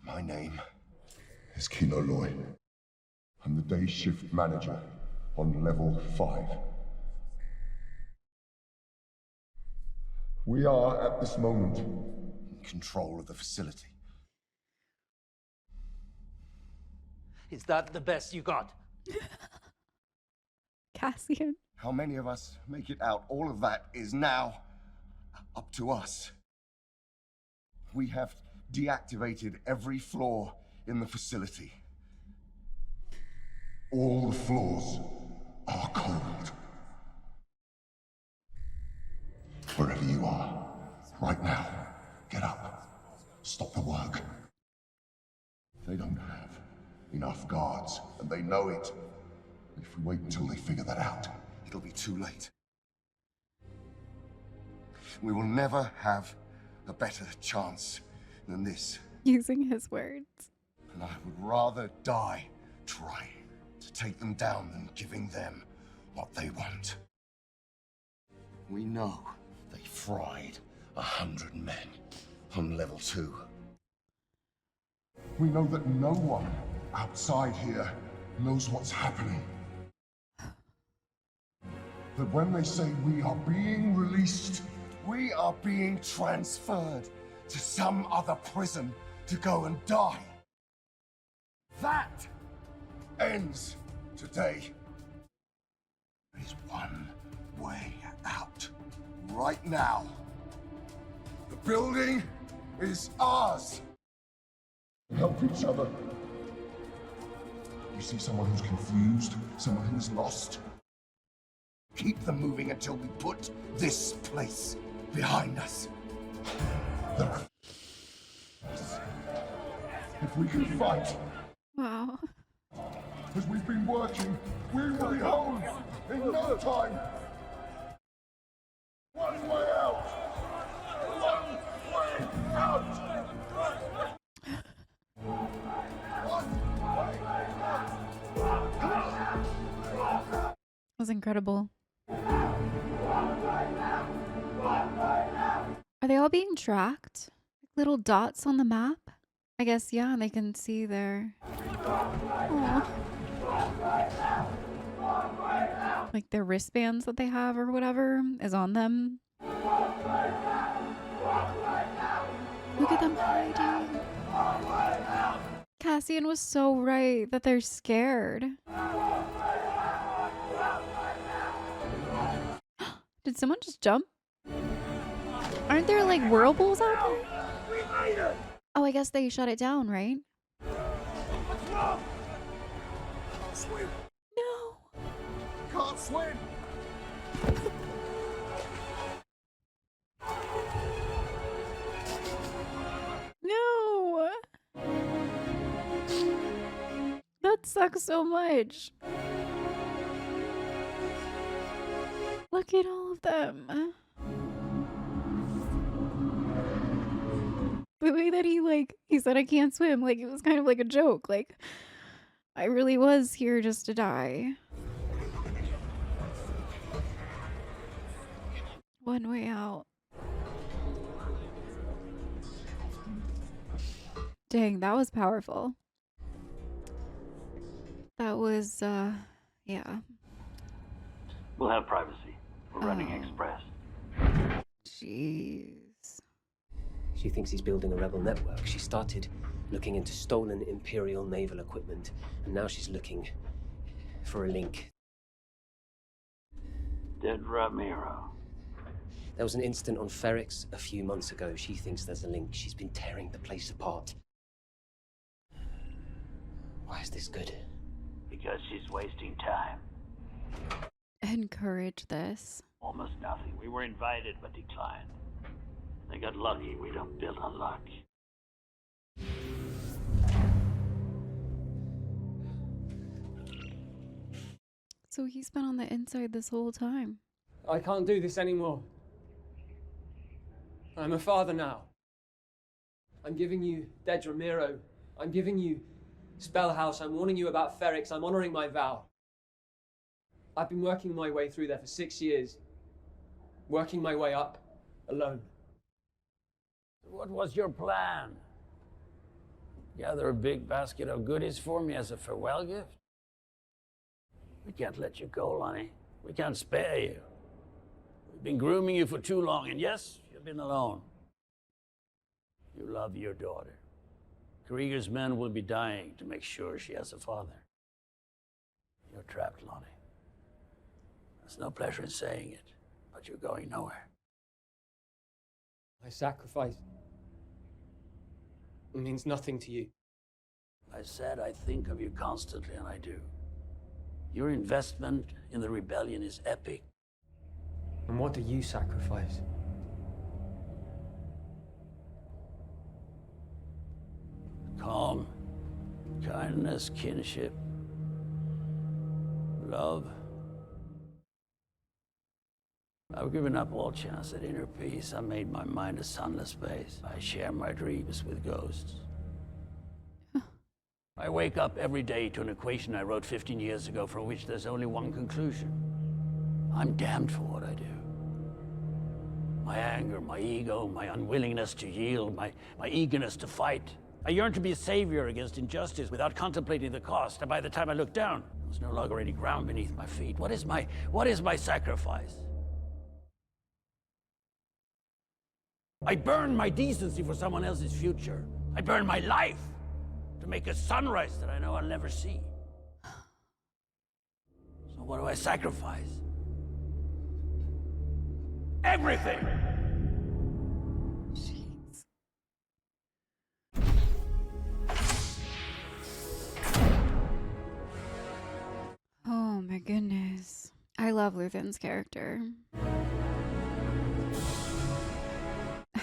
Speaker 26: My name is Kilo Loy. I'm the day shift manager on level 5. We are, at this moment, in control of the facility.
Speaker 18: Is that the best you got?
Speaker 1: Cassian.
Speaker 17: How many of us make it out? All of that is now up to us. We have deactivated every floor in the facility.
Speaker 26: All the floors are cold. Wherever you are, right now, get up. Stop the work. They don't have enough guards, and they know it. If we wait until they figure that out,
Speaker 17: It'll be too late. We will never have a better chance than this.
Speaker 1: Using his words.
Speaker 17: And I would rather die trying to take them down than giving them what they want. We know they fried 100 men on level 2.
Speaker 26: we know that no one outside here knows what's happening. That when they say we are being released,
Speaker 17: we are being transferred to some other prison to go and die. That ends today. There is one way out. Right now. The building is ours.
Speaker 26: Help each other. You see someone who's confused, someone who's lost.
Speaker 17: Keep them moving until we put this place behind us.
Speaker 26: If we can fight,
Speaker 1: wow,
Speaker 26: as we've been working, we will be home in no time. One way out. One way out.
Speaker 1: That was incredible. Are they all being tracked? Little dots on the map? I guess, yeah, and they can see their... Aww. Like their wristbands that they have or whatever is on them. Look at them hiding. Cassian was so right that they're scared. Did someone just jump? Aren't there like whirlpools out there? Oh, I guess they shut it down, right?
Speaker 17: Swim.
Speaker 1: No.
Speaker 17: Can't swim.
Speaker 1: No. That sucks so much. Look at all of them. The way that he said I can't swim, like it was kind of like a joke. Like, I really was here just to die. One way out. Dang, that was powerful. That was, yeah.
Speaker 9: We'll have privacy. We're running express.
Speaker 1: Jeez.
Speaker 2: She thinks he's building a rebel network. She started looking into stolen Imperial naval equipment, and now she's looking for a link.
Speaker 9: Dead Ramiro.
Speaker 2: There was an incident on Ferrix a few months ago. She thinks there's a link. She's been tearing the place apart. Why is this good?
Speaker 9: Because she's wasting time.
Speaker 1: Encourage this.
Speaker 9: Almost nothing. We were invited but declined. They got lucky. We don't build on luck.
Speaker 1: So he's been on the inside this whole time.
Speaker 2: I can't do this anymore. I'm a father now. I'm giving you dead Ramiro. I'm giving you Spellhouse. I'm warning you about Ferrix. I'm honoring my vow. I've been working my way through there for 6 years. Working my way up, alone.
Speaker 18: What was your plan? Gather a big basket of goodies for me as a farewell gift? We can't let you go, Lonnie. We can't spare you. We've been grooming you for too long, and yes, you've been alone. You love your daughter. Krieger's men will be dying to make sure she has a father. You're trapped, Lonnie.
Speaker 3: There's no pleasure in saying it, but you're going nowhere.
Speaker 2: My sacrifice means nothing to you.
Speaker 3: I said I think of you constantly, and I do. Your investment in the rebellion is epic.
Speaker 2: And what do you sacrifice?
Speaker 3: Calm, kindness, kinship, love. I've given up all chance at inner peace. I made my mind a sunless space. I share my dreams with ghosts. I wake up every day to an equation I wrote 15 years ago from which there's only one conclusion. I'm damned for what I do. My anger, my ego, my unwillingness to yield, my eagerness to fight. I yearn to be a savior against injustice without contemplating the cost. And by the time I look down, there's no longer any ground beneath my feet. What is my sacrifice? I burn my decency for someone else's future. I burn my life to make a sunrise that I know I'll never see. So what do I sacrifice? Everything!
Speaker 1: Jeez. Oh my goodness. I love Luthen's character.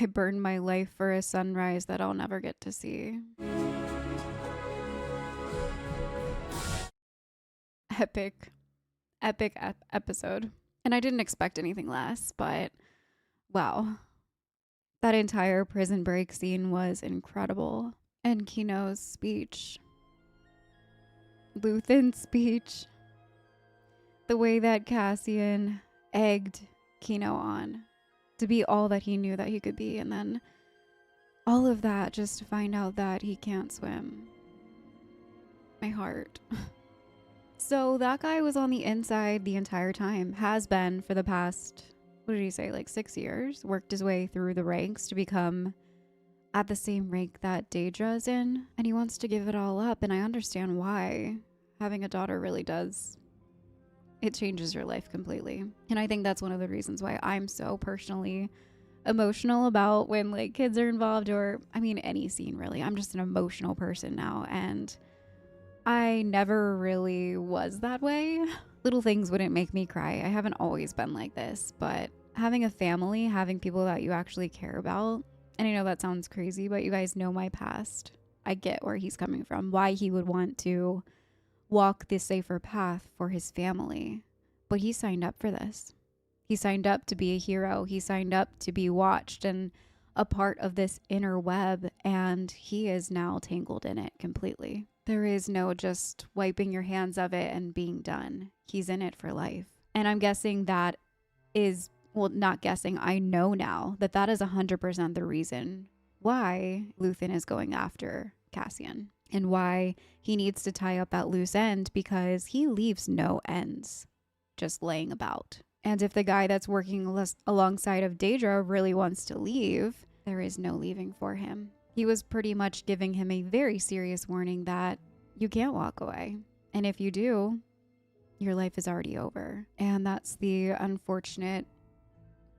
Speaker 1: I burned my life for a sunrise that I'll never get to see. Epic episode. And I didn't expect anything less, but wow. That entire prison break scene was incredible. And Kino's speech. Luthen's speech. The way that Cassian egged Kino on to be all that he knew that he could be, and then all of that just to find out that he can't swim. My heart. So that guy was on the inside the entire time, has been for the past, what did he say, like 6 years? Worked his way through the ranks to become at the same rank that Daedra's in, and he wants to give it all up, and I understand why. Having a daughter really does. It changes your life completely. And I think that's one of the reasons why I'm so personally emotional about when like kids are involved, or I mean any scene really. I'm just an emotional person now, and I never really was that way. Little things wouldn't make me cry. I haven't always been like this, but having a family, having people that you actually care about, and I know that sounds crazy, but you guys know my past. I get where he's coming from, why he would want to walk this safer path for his family. But he signed up for this. He signed up to be a hero. He signed up to be watched and a part of this inner web, and he is now tangled in it completely. There is no just wiping your hands of it and being done. He's in it for life. And I'm guessing that is, well, not guessing, I know now that that is 100% the reason why Luthen is going after Cassian. And why he needs to tie up that loose end, because he leaves no ends just laying about. And if the guy that's working alongside of Daedra really wants to leave, there is no leaving for him. He was pretty much giving him a very serious warning that you can't walk away. And if you do, your life is already over. And that's the unfortunate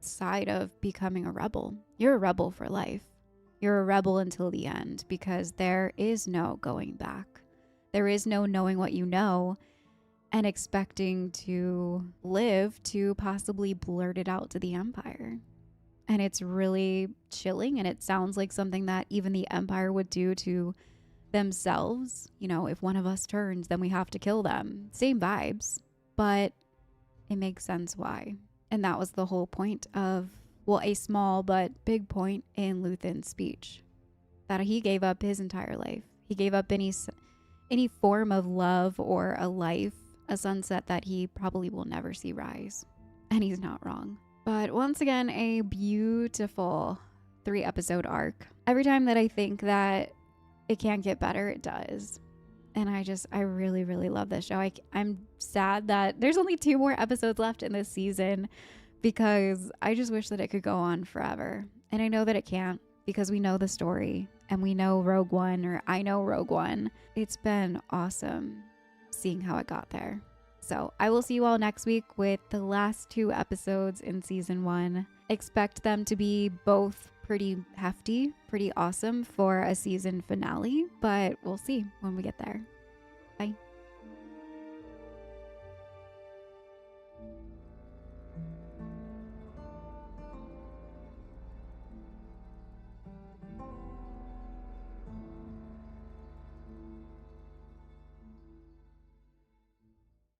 Speaker 1: side of becoming a rebel. You're a rebel for life. You're a rebel until the end, because there is no going back. There is no knowing what you know and expecting to live to possibly blurt it out to the Empire. And it's really chilling, and it sounds like something that even the Empire would do to themselves. You know, if one of us turns, then we have to kill them. Same vibes, but it makes sense why. And that was the whole point of, well, a small but big point in Luthen's speech, that he gave up his entire life. He gave up any form of love or a life, a sunset that he probably will never see rise. And he's not wrong. But once again, a beautiful 3-episode arc. Every time that I think that it can't get better, it does. And I really, really love this show. I'm sad that there's only 2 more episodes left in this season, because I just wish that it could go on forever. And I know that it can't, because we know the story and we know Rogue One, or I know Rogue One. It's been awesome seeing how it got there, So I will see you all next week with the last 2 episodes in season 1. Expect them to be both pretty hefty, pretty awesome for a season finale, but we'll see when we get there. Bye.